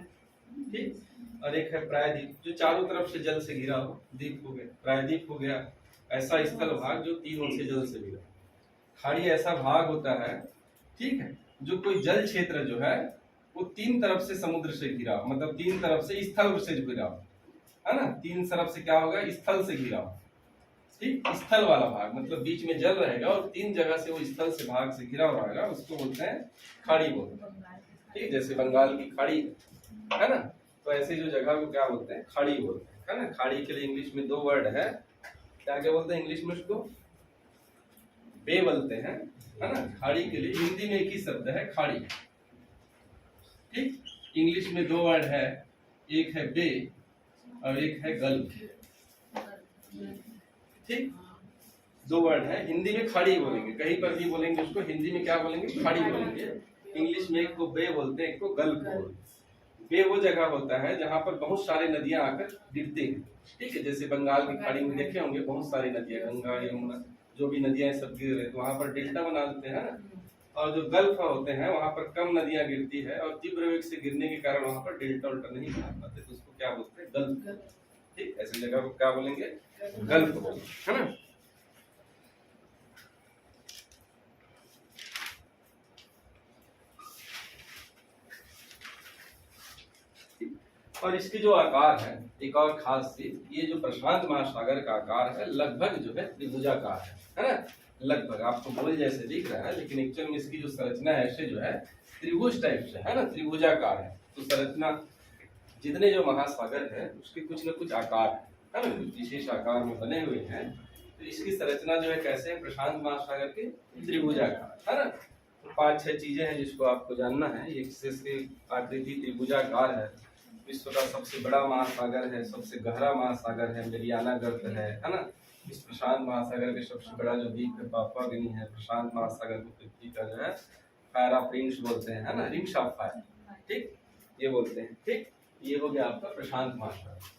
ठीक। और एक है प्रायद्वीप जो चारों तरफ से जल से घिरा हो, द्वीप हो गया। प्रायद्वीप हो गया ऐसा स्थल भाग जो 3 ओर से जल से घिरा। खाड़ी ऐसा भाग होता है, ठीक है, जो कोई जल क्षेत्र जो है वो 3 तरफ से समुद्र से घिरा, मतलब 3 तरफ से स्थल से घिरा, है ना। 3 तरफ से क्या होगा? स्थल से घिरा, ठीक। स्थल वाला भाग मतलब बीच में जल रहेगा और 3 जगह से वो स्थल से भाग से घिरा हुआ रहेगा, उसको बोलते हैं खाड़ी बोलते हैं, ठीक। जैसे बंगाल की खाड़ी है ना, तो ऐसे जो जगह को क्या बोलते हैं? खाड़ी बोलते हैं, है ना। खाड़ी के लिए इंग्लिश में 2 वर्ड है, क्या क्या बोलते हैं इंग्लिश में? उसको बे बोलते हैं, है ना। खाड़ी के लिए हिंदी में एक ही शब्द है खाड़ी, ठीक। इंग्लिश में 2 वर्ड है, एक है बे और एक है गल्फ, ठीक। 2 वर्ड है, हिंदी में खाड़ी बोलेंगे, कहीं पर भी बोलेंगे उसको हिंदी में क्या बोलेंगे? खाड़ी बोलेंगे। इंग्लिश में एक को बे बोलते हैं, एक को गल्फ बोलते हैं। बे वो जगह होता है जहाँ पर बहुत सारे नदियां आकर गिरते हैं, ठीक है। जैसे बंगाल की खाड़ी में देखे होंगे बहुत सारी नदियां, गंगा यमुना जो भी नदियां सब गिर रहे तो वहां पर डेल्टा बना देते हैं ना। और जो गल्फ होते हैं वहां पर कम नदियां गिरती है और तीव्र वेग से गिरने के कारण वहां पर डेल्टा उल्टा नहीं बना पाते, तो उसको क्या बोलते हैं? गल्फ, ठीक। ऐसी जगह को क्या बोलेंगे? गल्फ बोलेंगे, है ना। और इसके जो आकार है, एक और खास चीज, ये जो प्रशांत महासागर का आकार है लगभग जो है त्रिभुजाकार है ना। लगभग आपको गोल जैसे दिख रहा है लेकिन एक्चुअल में इसकी जो संरचना है ऐसे जो है त्रिभुज टाइप से है ना, त्रिभुजाकार है। तो संरचना जितने जो महासागर है उसके कुछ न कुछ आकार है ना, कुछ विशेष आकार में बने हुए हैं। तो इसकी संरचना जो है कैसे है? प्रशांत महासागर के त्रिभुजाकार, है ना। तो 5-6 चीजें हैं जिसको आपको जानना है। इसकी आकृति त्रिभुजाकार है, विश्व का सबसे बड़ा महासागर है, सबसे गहरा महासागर है, मेरियाना गर्त है ना। इस प्रशांत महासागर के सबसे बड़ा जो द्वीप है पापुआ गिनी है। प्रशांत महासागर को पृथ्वी का जो है फायर ऑफ रिंग्स बोलते हैं, है ना, रिंग्स ऑफ फायर, ठीक, ये बोलते हैं, ठीक। ये हो गया आपका प्रशांत महासागर।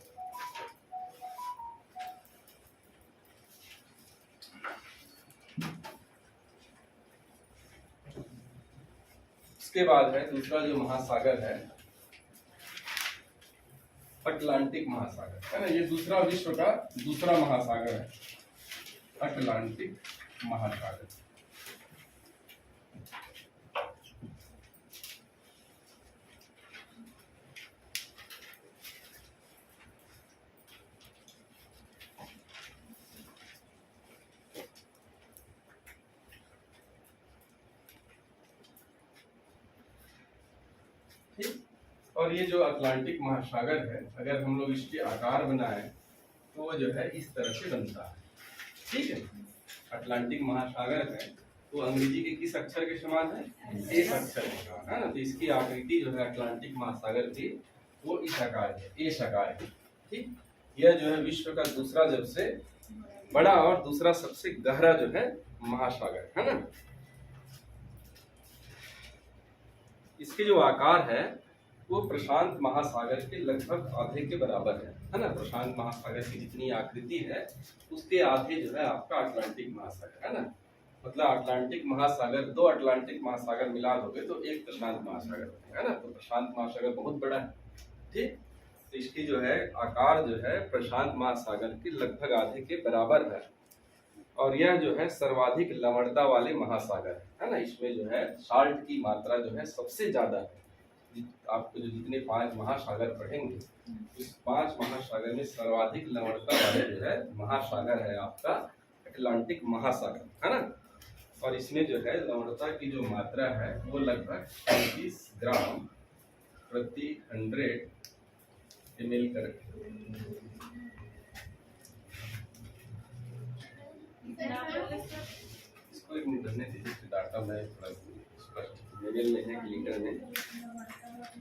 इसके बाद है दूसरा जो महासागर है अटलांटिक महासागर, है ना। ये दूसरा विश्व का दूसरा महासागर है, अटलांटिक महासागर। और ये जो अटलांटिक महासागर है, अगर हम लोग इसके आकार बनाए तो वो जो है इस तरह से बनता है। ठीक है, अटलांटिक महासागर है तो अंग्रेजी के किस अक्षर के समान है? एस अक्षर के समान है ना। तो इसकी आकृति जो है अटलांटिक महासागर की वो इस आकार है, एस आकार है। ठीक, यह जो है विश्व का दूसरा सबसे बड़ा और दूसरा सबसे गहरा जो है महासागर है ना। इसके जो आकार है वो प्रशांत महासागर के लगभग आधे के बराबर है ना। प्रशांत महासागर की जितनी आकृति है उसके आधे जो है आपका अटलांटिक महासागर है ना। मतलब अटलांटिक महासागर, दो अटलांटिक महासागर मिला दोगे तो एक प्रशांत महासागर है ना। तो प्रशांत महासागर बहुत बड़ा है। ठीक, तो इसकी जो है आकार जो है प्रशांत महासागर के लगभग आधे के बराबर है। और यह जो है सर्वाधिक लवणता वाले महासागर है ना। इसमें जो है साल्ट की मात्रा जो है सबसे ज्यादा है। आपको जो जितने 5 महासागर पढ़ेंगे इस 5 महासागर में सर्वाधिक लवणता वाले जो है महासागर है आपका अटलांटिक महासागर है ना। और इसमें जो है लवणता की जो मात्रा है वो लगभग 35 ग्राम प्रति 100 ml कर। इसको एक मिनट रहने दीजिए, डाटा मैं थोड़ा स्पष्ट लेवल में है लीटर में।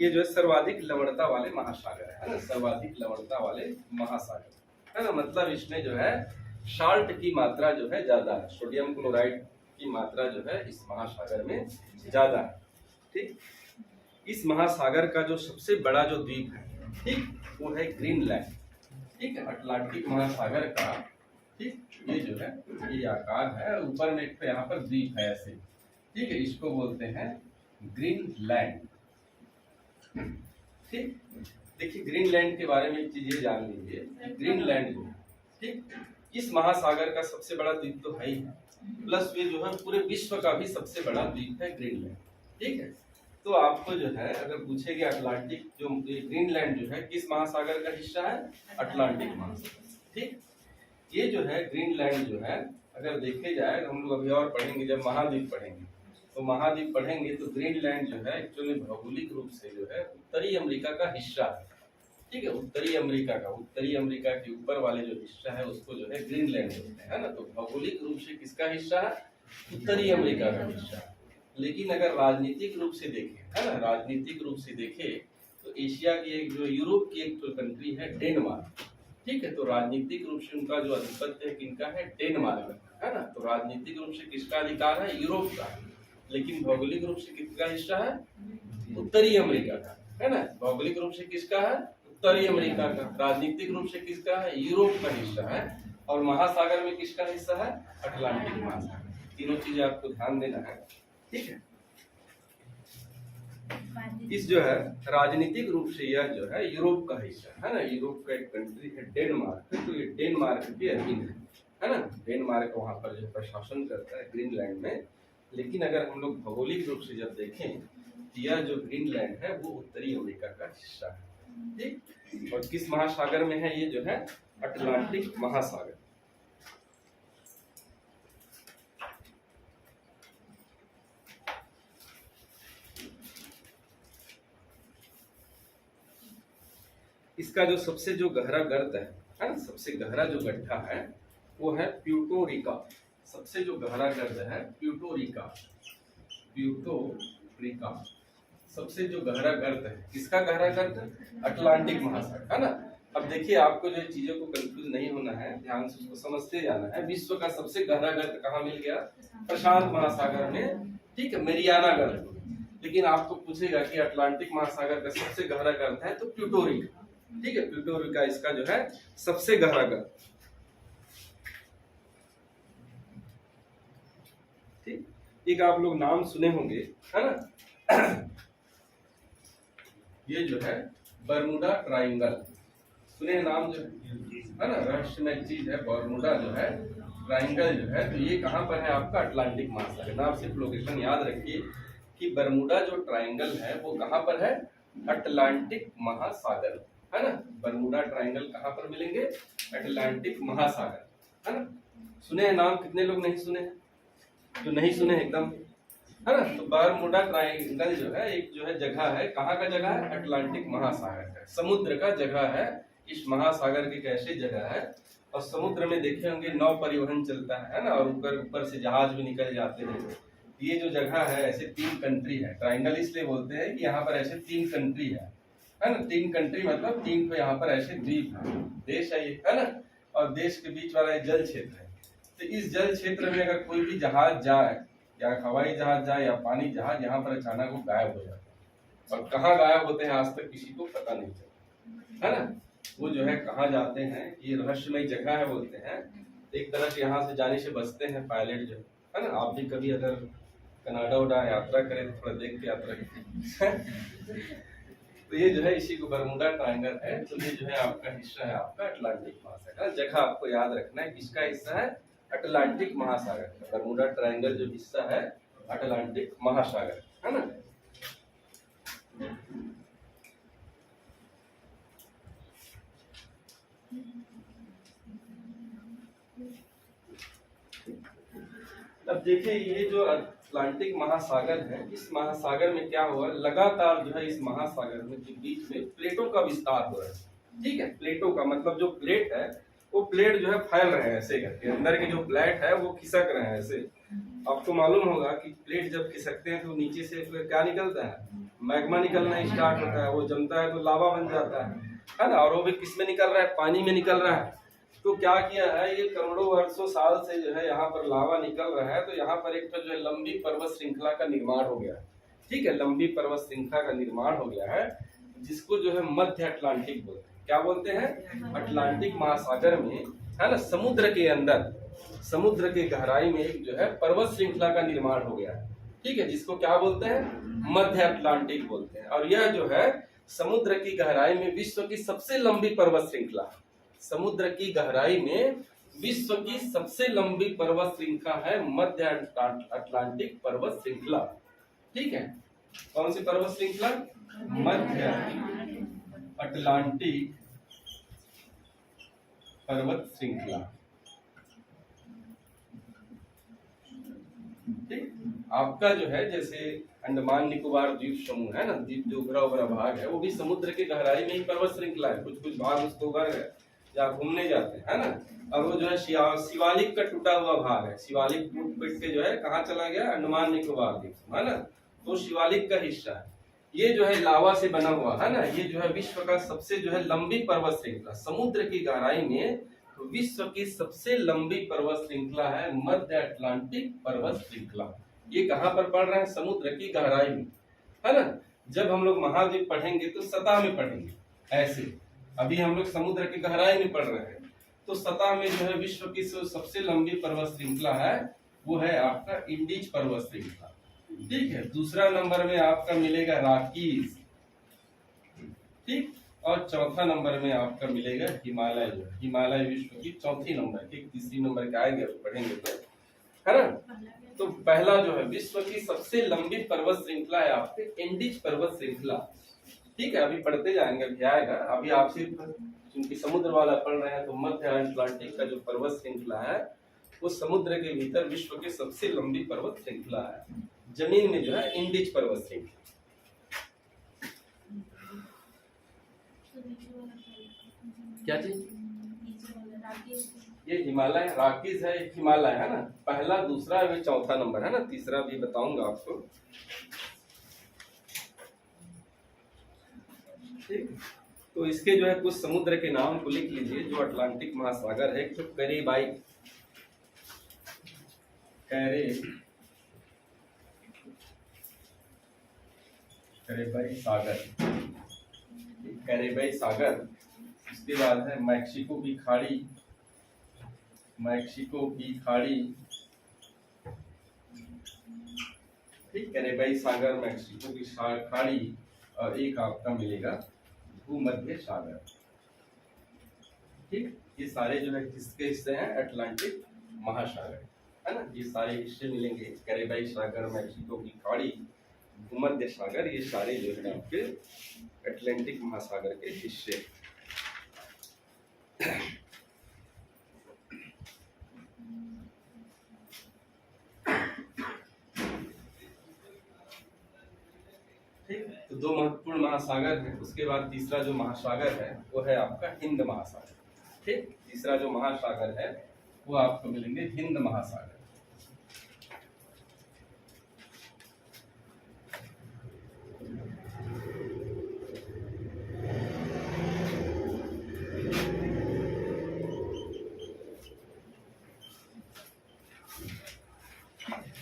ये जो है सर्वाधिक लवणता वाले महासागर है ना, सर्वाधिक लवणता वाले महासागर है ना। मतलब इसमें जो है साल्ट की मात्रा जो है ज्यादा है, सोडियम क्लोराइड की मात्रा जो है इस महासागर में ज्यादा है। ठीक, इस महासागर का जो सबसे बड़ा जो द्वीप है ठीक वो है ग्रीनलैंड। ठीक है, अटलांटिक महासागर का ठीक ये जो है ये आकार है, ऊपर में एक यहाँ पर द्वीप है ऐसे। ठीक है, इसको बोलते हैं ग्रीनलैंड। ठीक, देखिए ग्रीनलैंड के बारे में एक चीज ये जान लीजिए, ग्रीनलैंड जो है ठीक इस महासागर का सबसे बड़ा द्वीप तो है ही, प्लस ये जो है पूरे विश्व का भी सबसे बड़ा द्वीप है ग्रीनलैंड। ठीक है, तो आपको जो है अगर पूछेगी अटलांटिक जो ग्रीनलैंड जो है किस महासागर का हिस्सा है? अटलांटिक महासागर। ठीक, ये जो है ग्रीनलैंड जो है अगर देखे जाए हम लोग अभी और पढ़ेंगे, जब महाद्वीप पढ़ेंगे तो महाद्वीप पढ़ेंगे तो ग्रीनलैंड जो है एक्चुअली भौगोलिक रूप से जो है उत्तरी अमेरिका का हिस्सा है। ठीक है, उत्तरी अमेरिका के ऊपर वाले जो हिस्सा है उसको जो है ग्रीनलैंड बोलते हैं है ना। तो भौगोलिक रूप से किसका हिस्सा है? उत्तरी अमेरिका का हिस्सा है। लेकिन अगर राजनीतिक रूप से देखें है ना, राजनीतिक रूप से देखें तो एशिया की एक जो यूरोप की एक जो कंट्री है डेनमार्क। ठीक है, तो राजनीतिक रूप से उनका जो अधिपत्य है किनका है? डेनमार्क का है ना। तो राजनीतिक रूप से किसका अधिकार है? यूरोप का। लेकिन भौगोलिक रूप से किसका हिस्सा है? उत्तरी अमेरिका का है ना। भौगोलिक रूप से किसका है? उत्तरी अमेरिका का। राजनीतिक रूप से किसका है? यूरोप का हिस्सा है। और महासागर में किसका हिस्सा है? अटलांटिक महासागर। तीनों चीजें आपको ध्यान देना है। ठीक है, इस जो है राजनीतिक रूप से यह जो है यूरोप का हिस्सा है ना। यूरोप का एक कंट्री है डेनमार्क, तो ये डेनमार्क के अधीन है ना। डेनमार्क वहां पर जो प्रशासन करता है ग्रीनलैंड में। लेकिन अगर हम लोग भौगोलिक रूप से जब देखें तो यह जो ग्रीनलैंड है वो उत्तरी अमेरिका का हिस्सा है। ठीक, और किस महासागर में है? ये जो है अटलांटिक महासागर। इसका जो सबसे जो गहरा गर्त है ना, सबसे गहरा जो गड्ढा है वो है प्यूर्टो रिका। सबसे जो गहरा गर्त है प्यूर्टो रिका सबसे जो गहरा गर्त है। किसका गहरा गर्त? अटलांटिक महासागर है ना। अब देखिए आपको जो चीजों को कंफ्यूज नहीं होना है, ध्यान से उसको समझते जाना है। विश्व का सबसे गहरा गर्त कहाँ मिल गया? प्रशांत महासागर में। ठीक है, मेरियाना गर्त। लेकिन आपको पूछेगा कि अटलांटिक महासागर का सबसे गहरा गर्त है तो प्यूर्टो रिका। ठीक है, प्यूर्टो रिका इसका जो है सबसे गहरा गर्त। ठीक, एक आप लोग नाम सुने होंगे है ना, ये जो है बर्मुडा ट्रायंगल सुने नाम जो है ना, रहस्यमय चीज है। बर्मुडा जो है ट्रायंगल जो है तो ये कहाँ पर है आपका? अटलांटिक महासागर में। आप सिर्फ लोकेशन याद रखिए कि बर्मुडा जो ट्रायंगल है वो कहाँ पर है? अटलांटिक महासागर है ना। बर्मुडा ट्रायंगल कहाँ पर मिलेंगे? अटलांटिक महासागर है ना। सुने हैं नाम? कितने लोग नहीं सुने हैं? जो नहीं सुने एकदम है ना। तो बरमूडा ट्रायंगल जो है एक जो है जगह है, कहाँ का जगह है, अटलांटिक महासागर का, समुद्र का जगह है। इस महासागर की कैसी जगह है, और समुद्र में देखे होंगे नौ परिवहन चलता है ना, और ऊपर ऊपर से जहाज भी निकल जाते हैं। ये जो जगह है ऐसे 3 कंट्री है, ट्रायंगल इसलिए बोलते हैं कि यहाँ पर ऐसे 3 कंट्री है ना। 3 कंट्री मतलब 3 को यहाँ पर ऐसे द्वीप है, देश है ये, है ना। और देश के बीच वाला जल क्षेत्र है। तो इस जल क्षेत्र में अगर कोई भी जहाज जाए, या हवाई जहाज जाए या पानी जहाज, यहाँ पर अचानक वो गायब हो जाता है। और कहाँ गायब होते हैं आज तक किसी को पता नहीं चलता, है ना। वो जो है कहाँ जाते हैं, ये रहस्यमय जगह है बोलते हैं। एक तरह से यहाँ से जाने से बचते हैं पायलट जो है ना। आप भी कभी अगर कनाडा उड़ा यात्रा करें तो थोड़ा देख के यात्रा करें। तो ये जो है इसी को बरमूडा ट्रायंगल है। तो ये जो है आपका हिस्सा है आपका अटलांटिक महासागर। जगह आपको याद रखना है, किसका हिस्सा है, अटलांटिक महासागर। बरमूडा ट्रायंगल जो हिस्सा है अटलांटिक महासागर, है ना। अब देखिए ये जो अटलांटिक महासागर है, इस महासागर में क्या हुआ, लगातार जो है इस महासागर में के बीच में प्लेटों का विस्तार हो रहा है। ठीक है, प्लेटों का मतलब जो प्लेट है वो प्लेट जो है फैल रहे हैं ऐसे करके, अंदर के जो प्लेट है वो खिसक रहे हैं ऐसे। आपको मालूम होगा कि प्लेट जब खिसकते हैं तो नीचे से फिर क्या निकलता है, मैग्मा निकलना स्टार्ट होता है, वो जमता है तो लावा बन जाता है ना। और वो भी किस में निकल रहा है, पानी में निकल रहा है। तो क्या किया है, ये करोड़ों वर्षों साल से जो है यहाँ पर लावा निकल रहा है। तो यहाँ पर एक तो जो है लंबी पर्वत श्रृंखला का निर्माण हो गया है। ठीक है, लंबी पर्वत श्रृंखला का निर्माण हो गया है, जिसको जो है मध्य अटलांटिक बोलते हैं। क्या बोलते हैं, अटलांटिक महासागर में, है ना, समुद्र के अंदर, समुद्र के गहराई में एक जो है पर्वत श्रृंखला का निर्माण हो गया है। ठीक है, जिसको क्या बोलते हैं, मध्य अटलांटिक बोलते हैं। और यह जो है समुद्र की गहराई में विश्व की सबसे लंबी पर्वत श्रृंखला, समुद्र की गहराई में विश्व की सबसे लंबी पर्वत श्रृंखला है मध्य अटलांटिक पर्वत श्रृंखला। ठीक है, कौन सी पर्वत श्रृंखला, मध्य अटलांटिक पर्वत श्रृंखला। ठीक, आपका जो है जैसे अंडमान निकोबार द्वीप समूह है ना, द्वीप जो उभरा उभरा भाग है वो भी समुद्र की गहराई में ही पर्वत श्रृंखला है। कुछ कुछ भाग उसको उभर है जहाँ घूमने जाते हैं, है ना। और वो जो है शिवालिक का टूटा हुआ भाग है, शिवालिक टूट पिट के जो है कहाँ चला गया, अंडमान निकोबार द्वीप, है ना। तो शिवालिक का हिस्सा है ये जो है लावा से बना हुआ, है ना। ये जो है विश्व का सबसे जो है लंबी पर्वत श्रृंखला, समुद्र की गहराई में विश्व की सबसे लंबी पर्वत श्रृंखला है मध्य अटलांटिक पर्वत श्रृंखला। ये कहाँ पर पड़ रहा है, समुद्र की गहराई में, है ना। जब हम लोग महाद्वीप पढ़ेंगे तो सतह में पढ़ेंगे ऐसे, अभी हम लोग समुद्र की गहराई में पढ़ रहे हैं। तो सतह में जो है विश्व की सबसे लंबी पर्वत श्रृंखला है वो है आपका इंडीज पर्वत श्रृंखला। ठीक है, दूसरा नंबर में आपका मिलेगा रॉकीज। ठीक, और चौथा नंबर में आपका मिलेगा हिमालय। जो हिमालय विश्व की चौथी नंबर की, तीसरी नंबर के आएंगे पढ़ेंगे तो, है ना। तो पहला जो है विश्व की सबसे लंबी पर्वत श्रृंखला है आपके इंडीज पर्वत श्रृंखला। ठीक है, अभी पढ़ते जाएंगे, अभी आएगा। अभी आप सिर्फ क्योंकि समुद्र वाला पढ़ रहे हैं तो मध्य अटलांटिक का जो पर्वत श्रृंखला है वो समुद्र के भीतर विश्व की सबसे लंबी पर्वत श्रृंखला है। जमीन में जो है इंडीज पर्वत श्रृंखला। क्या चीज, ये हिमालय रॉकीज है, हिमालय है ना, पहला दूसरा है, चौथा नंबर है ना, तीसरा भी बताऊंगा आपको। ठीक, तो इसके जो है कुछ समुद्र के नाम को लिख लीजिए जो अटलांटिक महासागर है। एक तो कैरेबाई, कैरेबाई सागर, कैरेबाई सागर। इसके बाद है मैक्सिको की खाड़ी, मैक्सिको की खाड़ी। ठीक, कैरेबाई सागर, मैक्सिको की खाड़ी, और एक आपका मिलेगा भूमध्य सागर। ठीक, ये सारे जो है किसके हिस्से हैं, अटलांटिक महासागर, है ना। ये सारे हिस्से मिलेंगे, कैरेबाई सागर, मैक्सिको की खाड़ी, भूमध्य सागर, ये सारे जो है आपके अटलांटिक महासागर के हिस्से। तो दो महत्वपूर्ण महासागर है। उसके बाद तीसरा जो महासागर है वो है आपका हिंद महासागर। ठीक, तीसरा जो महासागर है वो आपको मिलेंगे हिंद महासागर।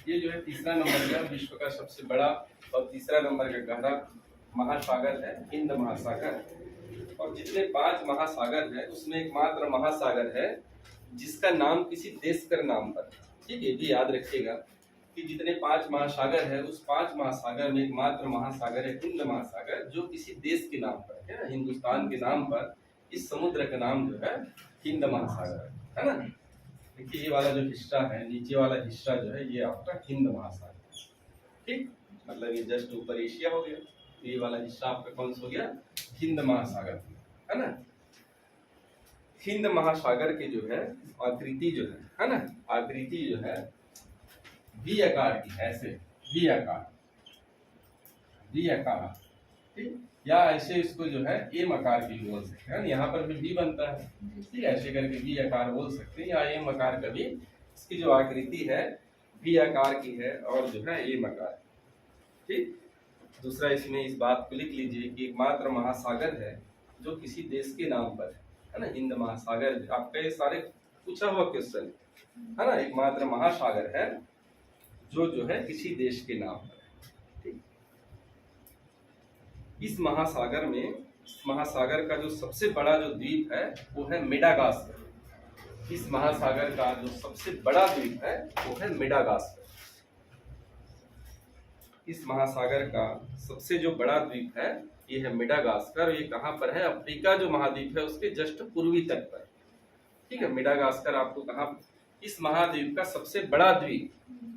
ये जो है तीसरा नंबर का विश्व का सबसे बड़ा और तीसरा नंबर का गहरा महासागर है हिंद महासागर। और जितने 5 महासागर है उसमें एकमात्र महासागर है जिसका नाम किसी देश का नाम पर। ठीक है, ये भी याद रखिएगा कि जितने 5 महासागर है उस 5 महासागर में एकमात्र महासागर है हिंद महासागर, जो किसी देश के नाम पर है ना, हिंदुस्तान के नाम पर इस समुद्र का नाम जो है हिंद महासागर है ना। देखिए ये वाला जो हिस्सा है, नीचे वाला हिस्सा जो है ये आपका हिंद महासागर। ठीक, मतलब ये जस्ट ऊपर एशिया हो गया, तो ये वाला हिस्सा आपका कौन सा हो गया, हिंद महासागर है ना। हिंद महासागर के जो है आकृति जो है ना, आकृति जो है वी आकार की, ऐसे वी आकार, वी आकार। ठीक, या ऐसे इसको जो है एम आकार की बोल सकते हैं, यहाँ पर भी वी बनता है। ठीक, ऐसे करके वी आकार बोल सकते हैं, या एम आकार का भी। इसकी जो आकृति है वी आकार की है और जो है एम आकार। ठीक, दूसरा इसमें इस बात को लिख लीजिए कि एकमात्र महासागर है जो किसी देश के नाम पर है ना, हिंद महासागर। आपका ये सारे पूछा हुआ क्वेश्चन है ना, एकमात्र महासागर है जो है किसी देश के नाम पर। इस महासागर में, इस महासागर का जो सबसे बड़ा जो द्वीप है वो है मेडागास्कर। इस महासागर का जो सबसे बड़ा द्वीप है वो है मेडागास्कर। इस महासागर का सबसे जो बड़ा द्वीप है ये है मेडागास्कर। ये कहाँ पर है, अफ्रीका जो महाद्वीप है उसके जस्ट पूर्वी तट पर। ठीक है, मेडागास्कर आपको कहाँ, इस महाद्वीप का सबसे बड़ा द्वीप।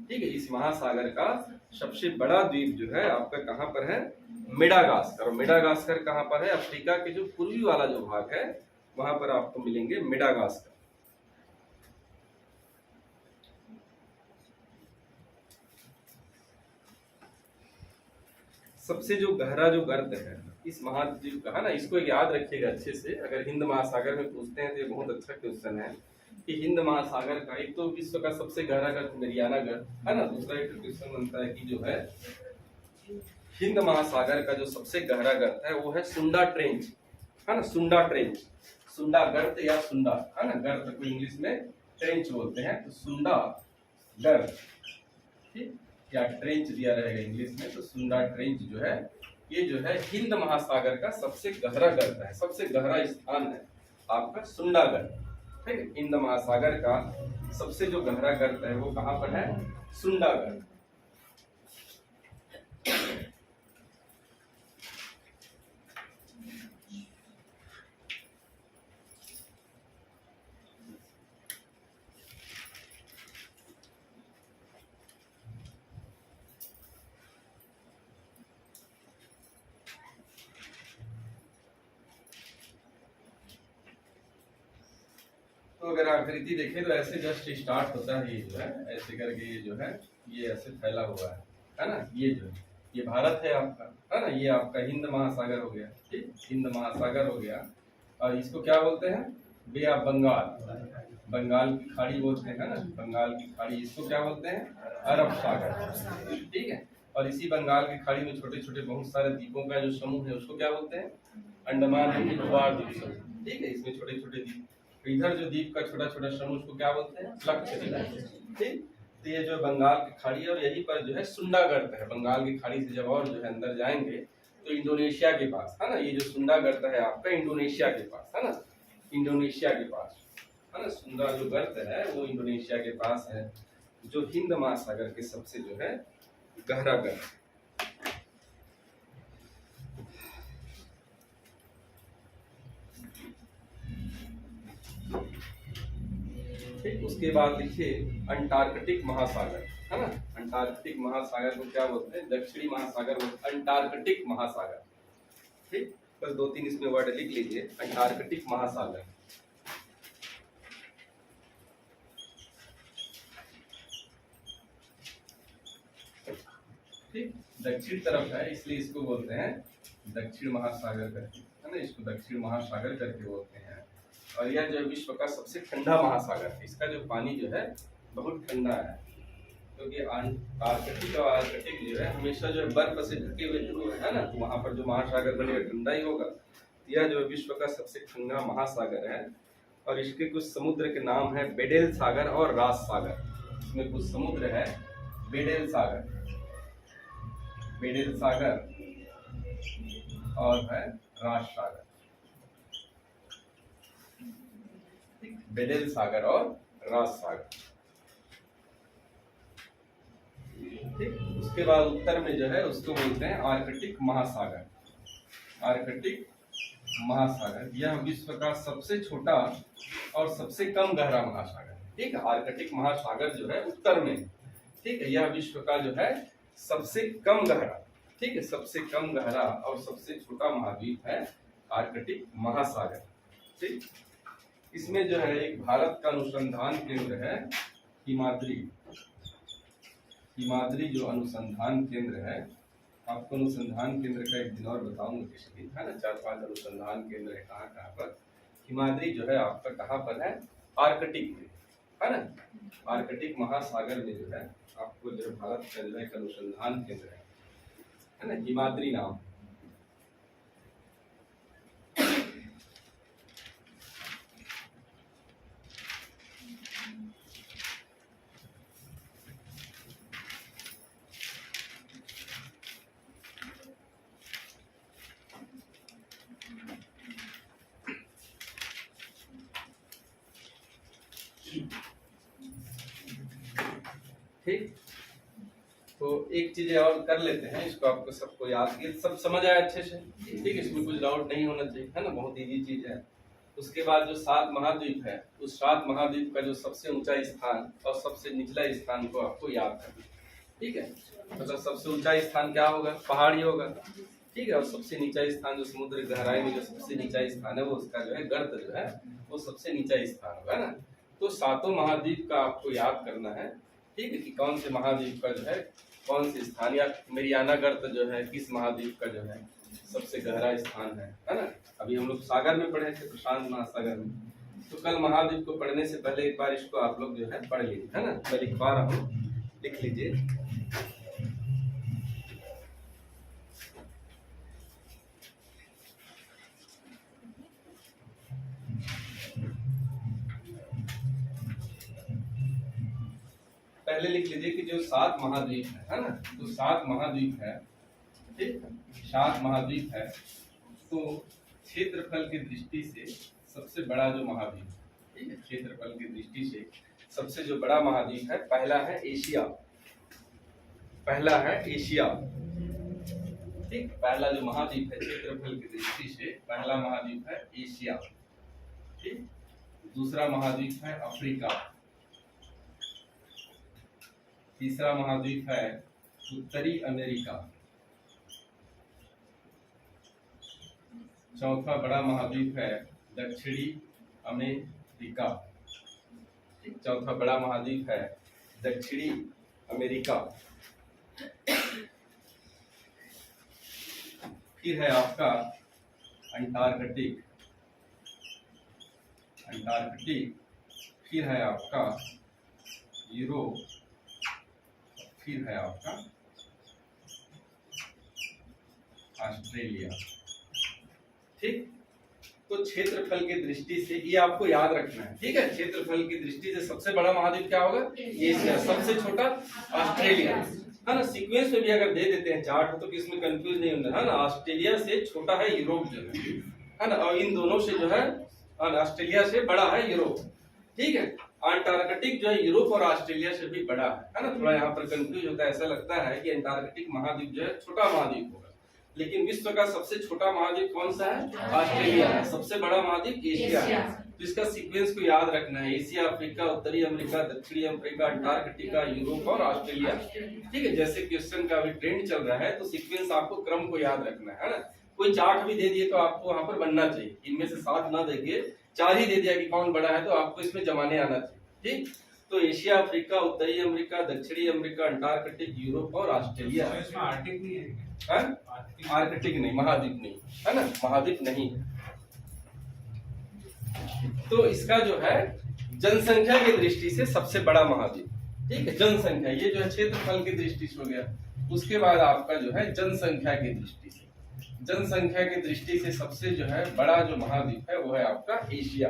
ठीक है, इस महासागर का सबसे बड़ा द्वीप जो है आपका कहाँ पर है, मेडागास्कर। और मेडागास्कर कहाँ पर है, अफ्रीका के जो पूर्वी वाला जो भाग है वहां पर आपको मिलेंगे मेडागास्कर। सबसे जो गहरा जो गर्त है इस महाद्वीप का है ना, इसको याद रखिएगा अच्छे से। अगर हिंद महासागर में पूछते हैं तो ये बहुत अच्छा क्वेश्चन है कि हिंद महासागर का, एक तो विश्व का सबसे गहरा गर्त मरियाना गर्त है ना, दूसरा एक क्वेश्चन बनता है कि जो है हिंद महासागर का जो सबसे गहरा गर्त है वो है सुंडा ट्रेंच है ना, सुंडा ट्रेंच, सुंडा गर्त या सुंडा है ना, गर्त को इंग्लिश में ट्रेंच बोलते हैं, तो सुंडा गर्त। ठीक, या ट्रेंच दिया रहेगा इंग्लिश में, तो सुंडा ट्रेंच जो है ये जो है हिंद महासागर का सबसे गहरा गर्त है, सबसे गहरा स्थान है आपका सुंडा गर्त। ठीक है, हिंद महासागर का सबसे जो गहरा गर्त है वो कहाँ पर है, सुंडा गर्त। तो अगर आकृति देखें तो ऐसे जस्ट स्टार्ट होता है, ये जो है ऐसे करके ये जो है ये ऐसे फैला हुआ है ना, ये जो है ये भारत है आपका है ना, ये आपका हिंद महासागर हो गया। ठीक, हिंद महासागर हो गया। और इसको क्या बोलते हैं, बे ऑफ बंगाल, बंगाल की खाड़ी बोलते हैं ना, बंगाल की खाड़ी। इसको क्या बोलते हैं, अरब सागर। ठीक है, और इसी बंगाल की खाड़ी में छोटे छोटे बहुत सारे द्वीपों का जो समूह है उसको क्या बोलते हैं, अंडमान एंड निकोबार द्वीप समूह। ठीक है, इसमें छोटे छोटे द्वीप, इधर जो द्वीप का छोटा छोटा समूह उसको क्या बोलते हैं, लक्षद्वीप। ठीक, तो ये जो बंगाल की खाड़ी है और यहीं पर जो है सुंडा गर्त है। बंगाल की खाड़ी से जब और जो है अंदर जाएंगे तो इंडोनेशिया के पास है ना, ये जो सुंडा गर्त है आपका इंडोनेशिया के पास है ना, इंडोनेशिया के पास है ना, सुंडा जो गर्त है वो इंडोनेशिया के पास है, जो हिंद महासागर के सबसे जो है गहरा गर्त। ठीक, उसके बाद देखिए अंटार्कटिक महासागर है ना, अंटार्कटिक महासागर को क्या बोलते हैं, दक्षिणी महासागर, अंटार्कटिक महासागर। ठीक, बस 2-3 इसमें वर्ड लिख लीजिए, अंटार्कटिक महासागर। ठीक, दक्षिण तरफ है इसलिए इसको बोलते हैं दक्षिण महासागर करके, है ना, इसको दक्षिण महासागर करके बोलते हैं। और यह जो विश्व का सबसे ठंडा महासागर है, इसका जो पानी जो है बहुत ठंडा है, क्योंकि आर्कटिक और आर्कटिक जो है हमेशा जो है बर्फ से ढके हुए ध्रुव है ना, तो वहां पर जो महासागर बनेगा ठंडा ही होगा। यह जो विश्व का सबसे ठंडा महासागर है और इसके कुछ समुद्र के नाम है बेडेल सागर और रास सागर। इसमें कुछ समुद्र है बेडेल सागर, बेडेल सागर और है रास सागर, बेडेल सागर और रास सागर। ठीक, उसके बाद उत्तर में जो है उसको बोलते हैं आर्कटिक महासागर। आर्कटिक महासागर यह विश्व का सबसे छोटा और सबसे कम गहरा महासागर है। ठीक है, आर्कटिक महासागर जो है उत्तर में, ठीक है, यह विश्व का जो है सबसे कम गहरा, ठीक है, सबसे कम गहरा और सबसे छोटा महाद्वीप है आर्कटिक महासागर। ठीक, इसमें जो है एक भारत का अनुसंधान केंद्र है हिमाद्री। हिमाद्री जो अनुसंधान केंद्र है, आपको अनुसंधान केंद्र का एक दिन और बताऊंगा किसी दिन, है ना, 4-5 अनुसंधान केंद्र है कहाँ कहाँ पर। हिमाद्री जो है आपका कहाँ पर है, आर्कटिक में, है ना, आर्कटिक महासागर में जो है आपको जो भारत का जो है एक अनुसंधान केंद्र है ना, हिमाद्री नाम। ठीक, तो एक चीज और कर लेते हैं, इसको आपको सबको याद, ये सब समझ आया अच्छे से, ठीक है, इसमें कुछ डाउट नहीं होना चाहिए, है ना, बहुत इजी चीज है। उसके बाद जो 7 महाद्वीप है, उस 7 महाद्वीप का जो सबसे ऊंचा स्थान और सबसे निचला स्थान को आपको याद करना, ठीक है। मतलब सबसे ऊंचा स्थान क्या होगा, पहाड़ी होगा, ठीक है, और सबसे नीचा स्थान जो समुद्र गहराई में जो सबसे नीचा स्थान है वो उसका जो है गर्त जो है वो सबसे नीचा स्थान होगा ना। तो 7 महाद्वीप का आपको याद करना है, ठीक है, कि कौन से महाद्वीप का जो है कौन से स्थान, या मेरियाना गर्त जो है किस महाद्वीप का जो है सबसे गहरा स्थान है ना। अभी हम लोग सागर में पढ़े थे, प्रशांत महासागर में, तो कल महाद्वीप को पढ़ने से पहले एक बार इसको आप लोग जो है पढ़ लीजिए, है ना। मैं लिखवा रहा हूँ, लिख लीजिए। पहले लिख लीजिए कि जो 7 महाद्वीप है ना, तो 7 महाद्वीप है, ठीक, 7 महाद्वीप है, तो क्षेत्रफल की दृष्टि से सबसे बड़ा जो महाद्वीप, ठीक है, क्षेत्रफल की दृष्टि से सबसे जो बड़ा महाद्वीप है, पहला है एशिया, पहला है एशिया, ठीक, पहला जो महाद्वीप है क्षेत्रफल की दृष्टि से पहला महाद्वीप है एशिया, ठीक। दूसरा महाद्वीप है अफ्रीका, तीसरा महाद्वीप है उत्तरी अमेरिका, चौथा बड़ा महाद्वीप है दक्षिणी अमेरिका, चौथा बड़ा महाद्वीप है दक्षिणी अमेरिका। फिर है आपका अंटार्कटिक, अंटार्कटिक, फिर है आपका यूरोप, फिर है आपका ऑस्ट्रेलिया, ठीक। तो क्षेत्रफल की दृष्टि से ये आपको याद रखना है, ठीक है, क्षेत्रफल की दृष्टि से सबसे बड़ा महाद्वीप क्या होगा, एशिया, सबसे छोटा ऑस्ट्रेलिया, है ना। सीक्वेंस में भी अगर दे देते हैं चार्ट तो किसमें कंफ्यूज नहीं होना, है ना। ऑस्ट्रेलिया से छोटा है यूरोप जो है ना, और इन दोनों से जो है ऑस्ट्रेलिया से बड़ा है यूरोप, ठीक है। अंटार्कटिक जो है यूरोप और ऑस्ट्रेलिया से भी बड़ा है ना। थोड़ा यहाँ पर कंफ्यूज होता है, ऐसा लगता है कि अंटार्कटिक महाद्वीप जो है छोटा महाद्वीप होगा, लेकिन विश्व का सबसे छोटा महाद्वीप कौन सा है, ऑस्ट्रेलिया है। सबसे बड़ा महाद्वीप एशिया है। तो इसका सीक्वेंस को याद रखना है, एशिया, अफ्रीका, उत्तरी अमेरिका, दक्षिणी अफ्रीका, अंटार्कटिका, यूरोप और ऑस्ट्रेलिया, ठीक है। जैसे क्वेश्चन का अभी ट्रेंड चल रहा है तो सीक्वेंस आपको क्रम को याद रखना है ना। कोई चार्ट भी दे दिए तो आपको वहां पर बनना चाहिए, इनमें से 7 ना देके 4 ही दे दिया कि कौन बड़ा है तो आपको इसमें जमाने आना चाहिए, ठीक। तो एशिया, अफ्रीका, उत्तरी अमेरिका, दक्षिणी अमेरिका, अंटार्कटिक, यूरोप और ऑस्ट्रेलिया। इसमें आर्टिक नहीं है हाँ? आर्कटिक नहीं, महाद्वीप नहीं है ना, महाद्वीप नहीं है। तो इसका जो है जनसंख्या की दृष्टि से सबसे बड़ा महाद्वीप, ठीक है, जनसंख्या, ये जो है क्षेत्रफल की दृष्टि से हो गया। उसके बाद आपका जो है जनसंख्या की दृष्टि से, जनसंख्या की दृष्टि से सबसे जो है बड़ा जो महाद्वीप है वो है आपका एशिया,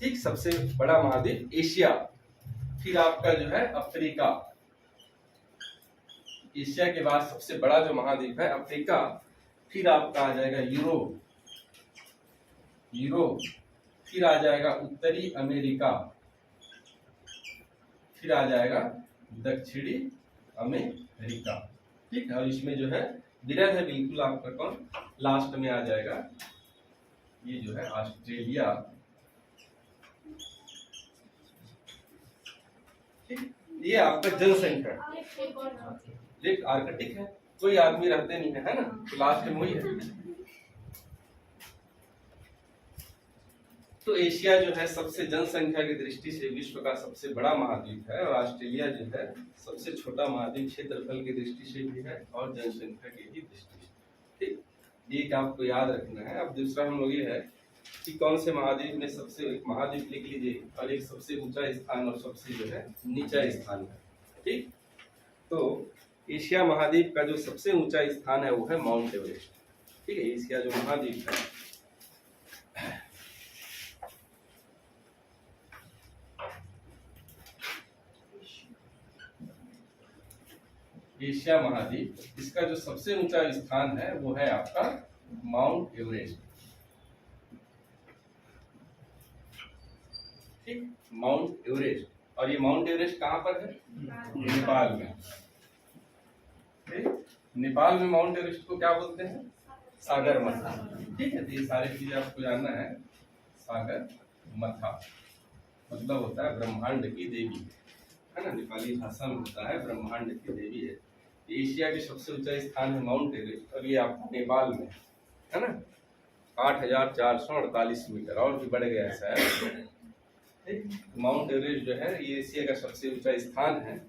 ठीक, सबसे बड़ा महाद्वीप एशिया। फिर आपका जो है अफ्रीका, एशिया के बाद सबसे बड़ा जो महाद्वीप है अफ्रीका। फिर आपका आ जाएगा यूरोप, यूरोप। फिर आ जाएगा उत्तरी अमेरिका, फिर आ जाएगा दक्षिणी अमेरिका, ठीक है। और इसमें जो है विरल है बिल्कुल आपका कौन, लास्ट में आ जाएगा ये जो है ऑस्ट्रेलिया, ठीक। ये आपका जनसंख्या, एक आर्कटिक है, कोई आदमी रहते नहीं है ना, तो लास्ट में वही है। तो एशिया जो है सबसे जनसंख्या की दृष्टि से विश्व का सबसे बड़ा महाद्वीप है, और ऑस्ट्रेलिया जो है सबसे छोटा महाद्वीप, क्षेत्रफल की दृष्टि से भी है और जनसंख्या की भी दृष्टि से, ठीक। ये आपको याद रखना है। अब दूसरा हम लोग ये है कि कौन से महाद्वीप में सबसे, एक महाद्वीप लिख लीजिए और एक सबसे ऊंचा स्थान और सबसे जो है नीचा स्थान है, ठीक। तो एशिया महाद्वीप का जो सबसे ऊंचा स्थान है वो है माउंट एवरेस्ट, ठीक है, एशिया जो महाद्वीप है। एशिया महाद्वीप, इसका जो सबसे ऊंचा स्थान है वो है आपका माउंट एवरेस्ट, ठीक, माउंट एवरेस्ट। और ये माउंट एवरेस्ट कहाँ पर है, नेपाल में, ठीक? नेपाल में माउंट एवरेस्ट को क्या बोलते हैं, सागर मथा, ठीक है। तो ये सारी चीजें आपको जानना है। सागर मथा मतलब होता है ब्रह्मांड की देवी, है ना, नेपाली भाषा में होता है ब्रह्मांड की देवी है। एशिया के सबसे ऊंचा स्थान है माउंट एवरेस्ट, और ये आपको नेपाल में है ना, 8,448 मीटर, और भी बढ़ गया है शायद। माउंट एवरेस्ट जो है ये एशिया का सबसे ऊंचा स्थान है।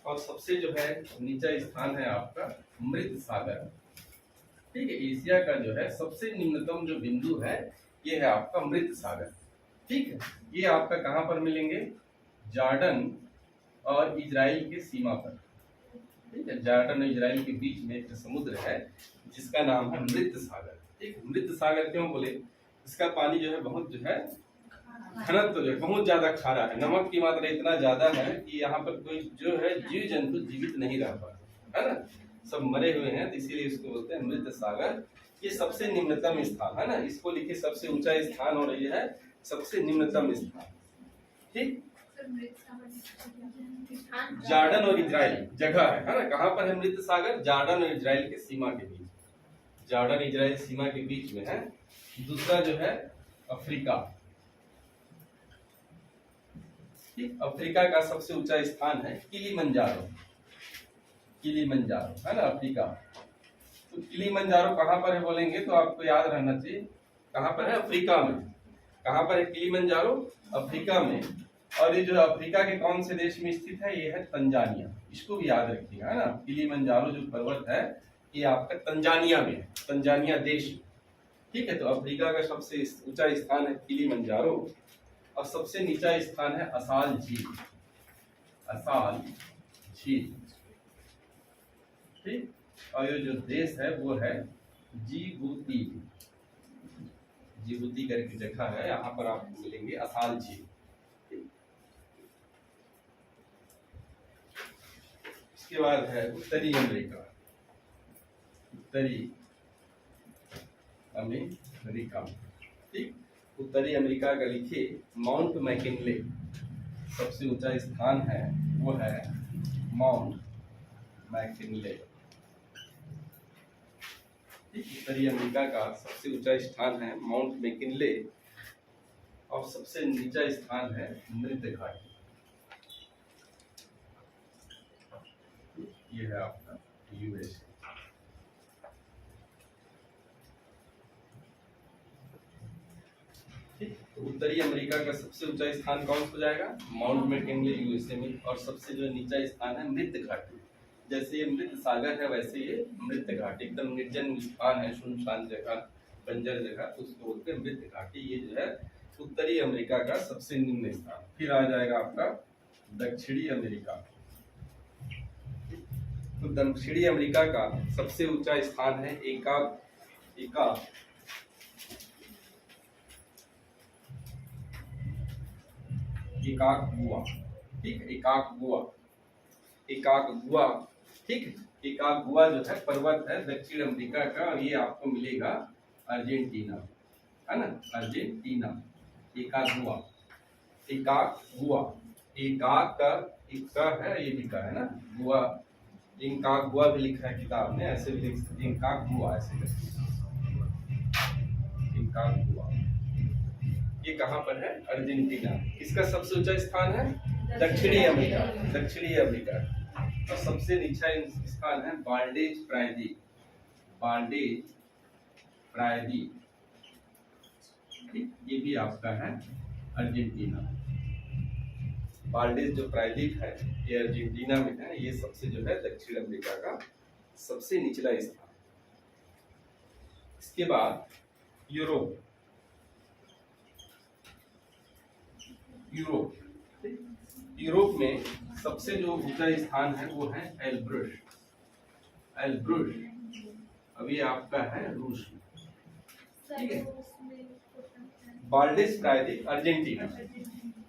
और सबसे जो है नीचा स्थान है आपका मृत सागर, ठीक है। एशिया का जो है सबसे निम्नतम जो बिंदु है ये है आपका मृत सागर, ठीक है। ये आपका कहाँ पर मिलेंगे, जॉर्डन और इजराइल के सीमा पर, ठीक है। जॉर्डन और इजराइल के बीच में एक समुद्र है जिसका नाम है मृत सागर, ठीक। मृत सागर क्यों बोले, इसका पानी जो है बहुत जो है घनत्व तो जो है बहुत ज्यादा खारा है, नमक की मात्रा इतना ज्यादा है कि यहाँ पर कोई जो है जीव जंतु जीवित नहीं रह पाते, है ना, सब मरे हुए हैं। तो इसीलिए इसको बोलते हैं मृत सागर। ये सबसे निम्नतम स्थान है ना, इसको लिखिए सबसे ऊंचा स्थान और ये है सबसे निम्नतम स्थान, ठीक। जॉर्डन और इजराइल जगह है ना, कहाँ पर है मृत सागर, जॉर्डन और इजराइल के सीमा के बीच, जॉर्डन इजराइल सीमा के बीच में है। दूसरा जो है अफ्रीका, ठीक। अफ्रीका का सबसे ऊंचा स्थान है किलिमंजारो, किलिमंजारो है ना अफ्रीका। तो किलिमंजारो कहाँ पर है बोलेंगे तो आपको याद रहना चाहिए कहाँ पर है, अफ्रीका में। कहाँ पर है किलिमंजारो, अफ्रीका में। और ये जो अफ्रीका के कौन से देश में स्थित है, ये है तंजानिया, इसको भी याद रखिएगा, है ना। किलिमंजारो जो पर्वत है ये आपका तंजानिया में है, तंजानिया देश, ठीक है। तो अफ्रीका का सबसे ऊंचा स्थान है किलिमंजारो, और सबसे नीचा स्थान है असाल झील, असाल झील, ठीक। और ये जो देश है वो है जिबूती, जिबूती करके जगह है, यहाँ पर आपको मिलेंगे असाल झील। इसके बाद है उत्तरी अमेरिका, उत्तरी अमेरिका, ठीक। उत्तरी अमेरिका का लिखिए माउंट मैकिनले, सबसे ऊंचा स्थान है वो है माउंट मैकिनले, ठीक। उत्तरी अमेरिका का सबसे ऊंचा स्थान है माउंट मैकिनले, और सबसे नीचा स्थान है मृत घाटी, ये है आपका यूएसए। तो उत्तरी अमेरिका का सबसे ऊंचा स्थान कौन सा हो जाएगा? माउंट मैकिनले यूएसए में। और सबसे जो नीचा स्थान है मृत घाटी। जैसे ये मृत सागर है वैसे ये मृत घाटी, एकदम निर्जन स्थान है, सुनसान जगह, बंजर जगह, उसको बोलते हैं मृत घाटी। ये जो है उत्तरी अमेरिका का सबसे निम्न स्थान। फिर आ जाएगा आपका दक्षिणी अमेरिका। तो दक्षिणी अमेरिका का सबसे ऊंचा स्थान है एकाकगुआ। ठीक, एकाकगुआ। ठीक, एकाकगुआ जो है पर्वत है दक्षिण अमेरिका का, और ये आपको मिलेगा अर्जेंटीना, है ना, अर्जेंटीना। एकाकगुआ, एकाक है, ये लिखा है ना गुआ, इंकागुआ भी लिखा है किताब में, ऐसे भी लिख सकते हैं इंकागुआ, ऐसे इंकागुआ। ये कहाँ पर है? अर्जेंटीना। इसका सबसे ऊंचा स्थान है दक्षिणी अमेरिका। तो सबसे नीचा स्थान है बाल्डेज प्रायद्वीप। ये भी आपका है अर्जेंटीना। बाल्डेज जो प्रायद्वीप है ये अर्जेंटीना में है। ये सबसे जो है दक्षिण अमेरिका का सबसे निचला स्थान। इसके बाद यूरोप में सबसे जो ऊंचा स्थान है वो है एल्ब्रुश। अभी आपका है रूस में। ठीक है, बाल्डेज प्रायद्वीप अर्जेंटीना,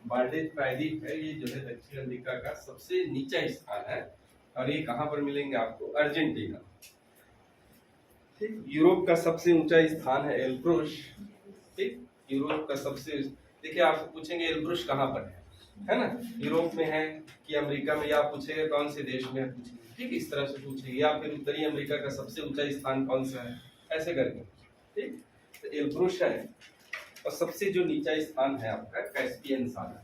बाल्डेज प्रायद्वीप है, ये जो है दक्षिण अमेरिका का सबसे नीचा स्थान है, और ये कहाँ पर मिलेंगे आपको? अर्जेंटीना। ठीक, यूरोप का सबसे ऊंचा स्थान है एल्ब्रुश। ठीक, यूरोप का सबसे, देखिए आपको पूछेंगे एल्ब्रुश कहाँ पर है ना, यूरोप में है कि अमेरिका में, या पूछेगा कौन से देश में है, पूछेंगे। ठीक, इस तरह से पूछेंगे। या फिर उत्तरी अमेरिका का सबसे ऊंचा स्थान कौन सा है, ऐसे करके। ठीक, तो एल्ब्रुश है। और सबसे जो नीचा स्थान है आपका कैस्पियन सागर।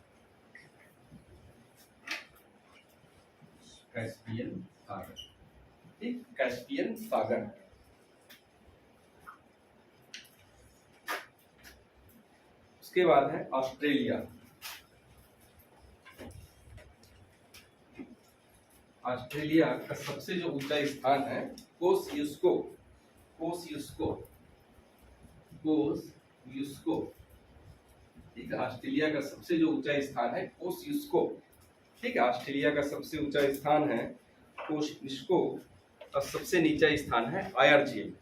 ठीक, कैस्पियन सागर। उसके बाद है ऑस्ट्रेलिया। ऑस्ट्रेलिया का सबसे जो ऊंचा स्थान है कोसयुस्को। ठीक है, ऑस्ट्रेलिया का सबसे जो ऊंचा स्थान है कोसयुस्को। ठीक है, ऑस्ट्रेलिया का सबसे ऊंचा स्थान है कोसयुस्को, और सबसे नीचा स्थान है आयर झील।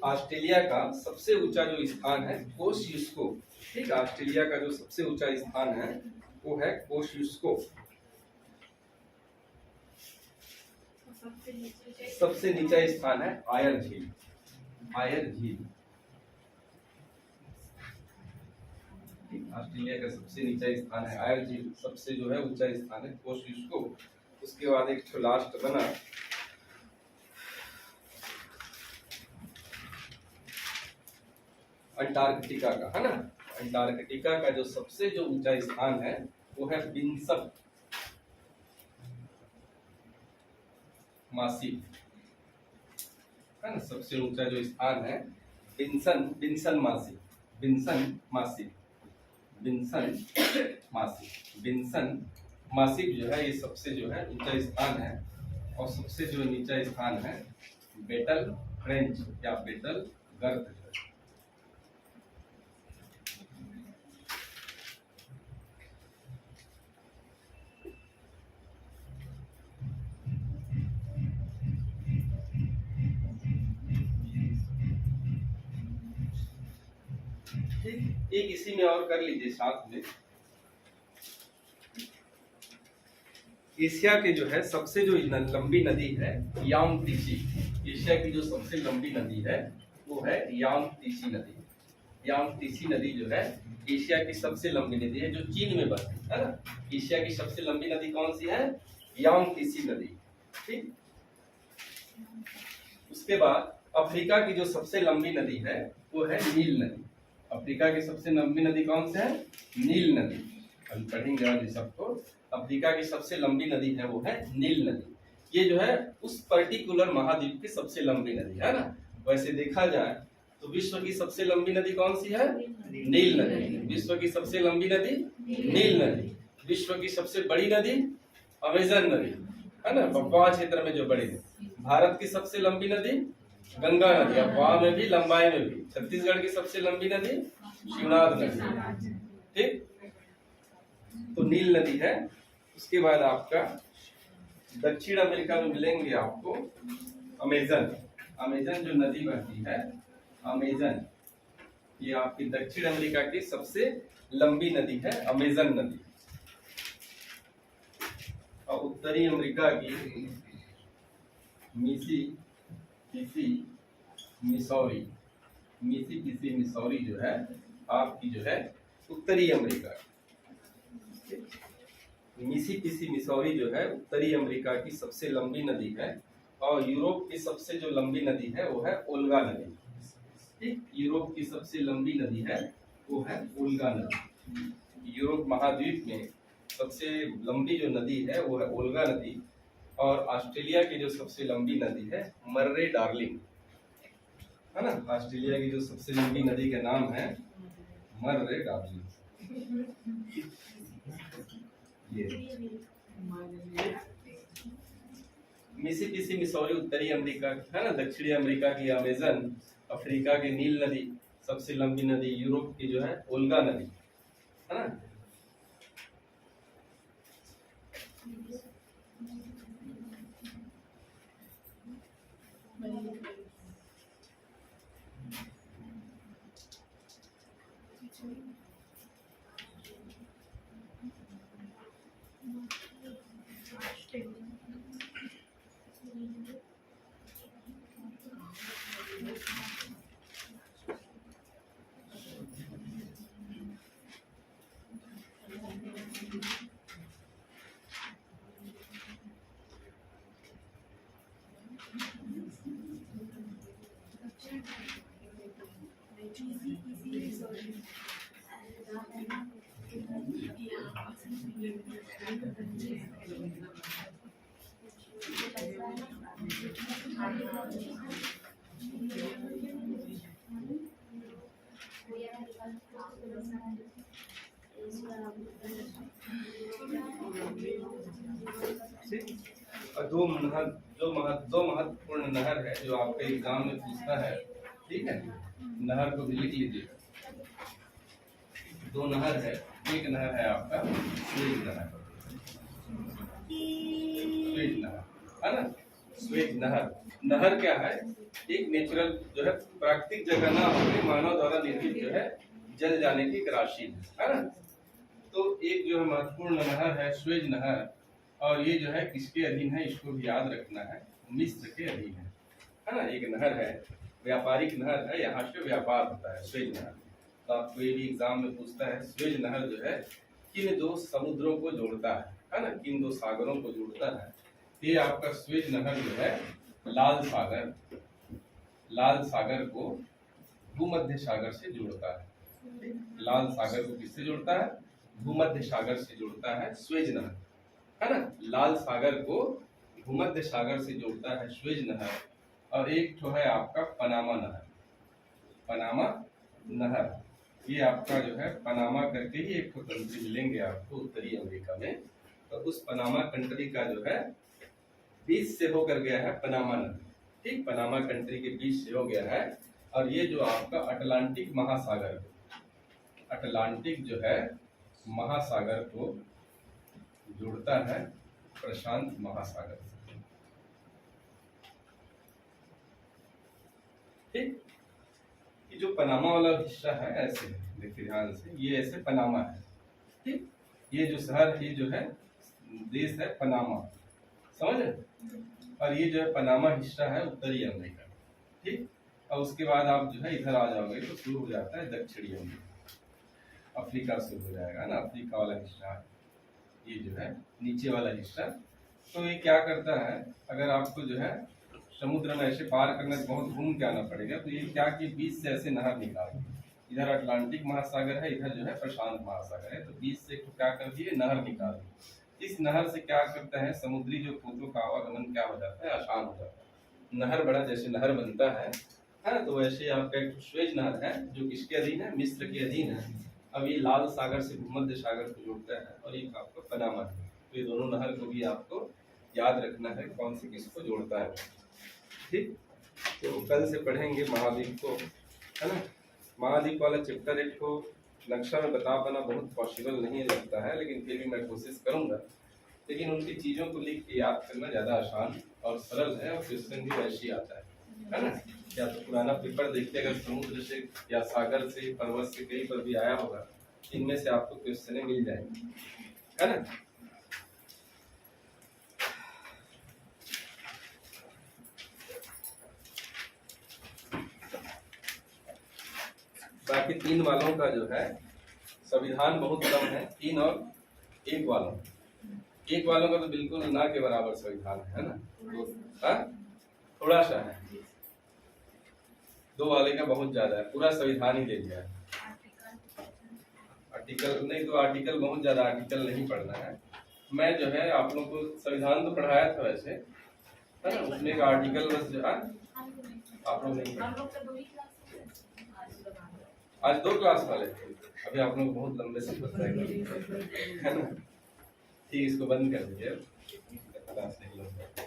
ऑस्ट्रेलिया का सबसे ऊंचा जो स्थान है कोसयुस्को। ठीक, ऑस्ट्रेलिया का जो सबसे ऊंचा स्थान है वो है कोसयुस्को। सबसे नीचा स्थान है आयर झील। ऑस्ट्रेलिया का सबसे नीचा स्थान है आयर झील। सबसे जो है ऊंचा स्थान है कोसयुस्को। उसके बाद एक लास्ट बना अंटार्कटिका का, है ना। अंटार्कटिका का जो सबसे जो ऊंचा स्थान है वो है विंसन मासिव, है ना। सबसे ऊंचा जो स्थान है विंसन मासिव जो है, ये सबसे जो है ऊंचा स्थान है। और सबसे जो नीचा स्थान है बेटल फ्रेंच या बेटल गर्द। एक इसी में और कर लीजिए साथ में। एशिया के जो है सबसे जो लंबी नदी है यांगत्से। एशिया की जो सबसे लंबी नदी है वो है यांगत्से नदी। यांगत्से नदी जो है एशिया की सबसे लंबी नदी है, जो चीन में बहती है ना। एशिया की सबसे लंबी नदी कौन सी है? यांगत्से नदी। ठीक, उसके बाद अफ्रीका की जो सबसे लंबी नदी है वो है नील नदी। अफ्रीका की सबसे लंबी नदी कौन सी है? नील नदी। हम पढ़ेंगे आज सबको। अफ्रीका की सबसे लंबी नदी है वो है नील नदी। ये जो है उस पर्टिकुलर महाद्वीप की सबसे लंबी नदी है ना। वैसे देखा जाए तो विश्व की सबसे लंबी नदी कौन सी है? नील नदी। विश्व की सबसे लंबी नदी नील नदी। विश्व की सबसे बड़ी नदी अमेजन नदी है ना, बंगाल क्षेत्र में जो बड़ी है। भारत की सबसे लंबी नदी गंगा नदी, अफवाह में भी लंबाई में भी। छत्तीसगढ़ की सबसे लंबी नदी शिवनाथ नदी। ठीक, तो नील नदी है। उसके बाद आपका दक्षिण अमेरिका में मिलेंगे आपको अमेजन। अमेजन जो नदी बहती है, अमेजन, ये आपकी दक्षिण अमेरिका की सबसे लंबी नदी है अमेजन नदी। और उत्तरी अमेरिका की मिसिसिपी मिसौरी, मिसिसिपी मिसौरी जो है आपकी जो है उत्तरी अमेरिका। मिसिसिपी मिसौरी जो है उत्तरी अमेरिका की सबसे लंबी नदी है। और यूरोप की सबसे जो लंबी नदी है वो है ओल्गा नदी। ठीक, यूरोप की सबसे लंबी नदी है वो है ओल्गा नदी। यूरोप महाद्वीप में सबसे लंबी जो नदी है वो है ओल्गा नदी। और ऑस्ट्रेलिया की जो सबसे लंबी नदी है मर्रे डार्लिंग है ना। ऑस्ट्रेलिया की जो सबसे लंबी नदी का नाम है मर्रे डार्लिंग। ये मिसिसिपी मिसौरी उत्तरी अमेरिका है ना। दक्षिणी अमेरिका की अमेजन, अफ्रीका की नील नदी, सबसे लंबी नदी यूरोप की जो है ओल्गा नदी है ना। और दो महत्वपूर्ण नहर है जो आपके एग्जाम में पूछता है। ठीक है, नहर को भी लिख लीजिए। दो नहर है, एक नहर है आपका स्वेज नहर, स्वेज नहर है ना। स्वेज नहर, नहर क्या है? एक नेचुरल जो है प्राकृतिक जगह ना होकर मानव द्वारा निर्मित जो है जल जाने की एक राशि है ना। तो एक जो है महत्वपूर्ण नहर है स्वेज नहर। और ये जो है किसके अधीन है, इसको भी याद रखना है, मिस्र के अधीन है ना। एक नहर है, व्यापारिक नहर है, यहाँ से व्यापार होता है स्वेज नहर। तो आपको ये भी एग्जाम में पूछता है स्वेज नहर जो है किन दो समुद्रों को जोड़ता है ना, किन दो सागरों को जोड़ता है। ये आपका स्वेज नहर जो है लाल सागर को भूमध्य सागर से जोड़ता है। लाल सागर को किससे जोड़ता है? भूमध्य सागर से जोड़ता है स्वेज नहर है ना। लाल सागर को भूमध्य सागर से जोड़ता है स्वेज नहर। और एक तो है आपका पनामा नहर, पनामा नहर। ये आपका जो है पनामा करके ही एक तो कंट्री मिलेंगे आपको उत्तरी अमेरिका में। तो उस पनामा कंट्री का जो है बीच से होकर गया है पनामा नहर। ठीक, पनामा कंट्री के बीच से हो गया है। और ये जो आपका अटलांटिक महासागर, अटलांटिक जो है महासागर को जोड़ता है प्रशांत महासागर से। ठीक, ये जो पनामा वाला हिस्सा है ऐसे देखिए ध्यान से, ये ऐसे पनामा है। ठीक, ये जो शहर है जो है देश है पनामा, समझ। और ये जो है पनामा हिस्सा है उत्तरी अमेरिका। ठीक, और उसके बाद आप जो है इधर आ जाओगे तो शुरू हो जाता है दक्षिणी अमेरिका, अफ्रीका से हो जाएगा ना। अफ्रीका वाला हिस्सा ये जो है नीचे वाला हिस्सा। तो ये क्या करता है, अगर आपको जो है समुद्र में ऐसे पार करना बहुत घूम के आना पड़ेगा, तो ये क्या कि बीच से ऐसे नहर निकाल, इधर अटलांटिक महासागर है, इधर जो है प्रशांत महासागर है, तो बीच से क्या कर दिए नहर निकाल दी। इस नहर से क्या करता है, समुद्री जो पोतों का आवागमन क्या हो जाता है, आसान हो जाता है। नहर बड़ा, जैसे नहर बनता है ना, तो वैसे आपका एक स्वेज नहर है जो किसके अधीन है, मिस्र के अधीन है। अब ये लाल सागर से भूमध्य सागर को जोड़ता है और ये आपका पनामा है। तो ये दोनों नहर को भी आपको याद रखना है कौन से किसको जोड़ता है। ठीक, तो कल से पढ़ेंगे महाद्वीप को, है ना। महाद्वीप वाला चैप्टर 1 को नक्शा में बता पाना बहुत पॉसिबल नहीं लगता है, लेकिन फिर भी मैं कोशिश करूंगा। लेकिन उनकी चीज़ों को लिख के याद करना ज़्यादा आसान और सरल है, और क्वेश्चन भी वैसे ही आता है ना। या तो पुराना पेपर देखिए, अगर समुद्र से या सागर से, पर्वत से कहीं पर भी आया होगा, इनमें से आपको क्वेश्चन मिल जाएंगे, है ना। बाकी 3 वालों का जो है संविधान बहुत कम है, 3 और 1 वालों, 1 वालों का तो बिल्कुल ना के बराबर संविधान है ना, तो थोड़ा सा है। 2 वाले का बहुत ज्यादा है, पूरा संविधान ही दे दिया है। आर्टिकल नहीं, तो आर्टिकल बहुत ज्यादा, आर्टिकल नहीं पढ़ना है। मैं जो है आप लोग को संविधान तो पढ़ाया था वैसे, है ना, उसमें का आर्टिकल बस जो है आप लोग नहीं पढ़ा। आज 2 क्लास वाले थे, अभी आप लोग बहुत लंबे से बताएंगे, है ना। ठीक, इसको बंद कर दीजिए, क्लास नहीं होगा।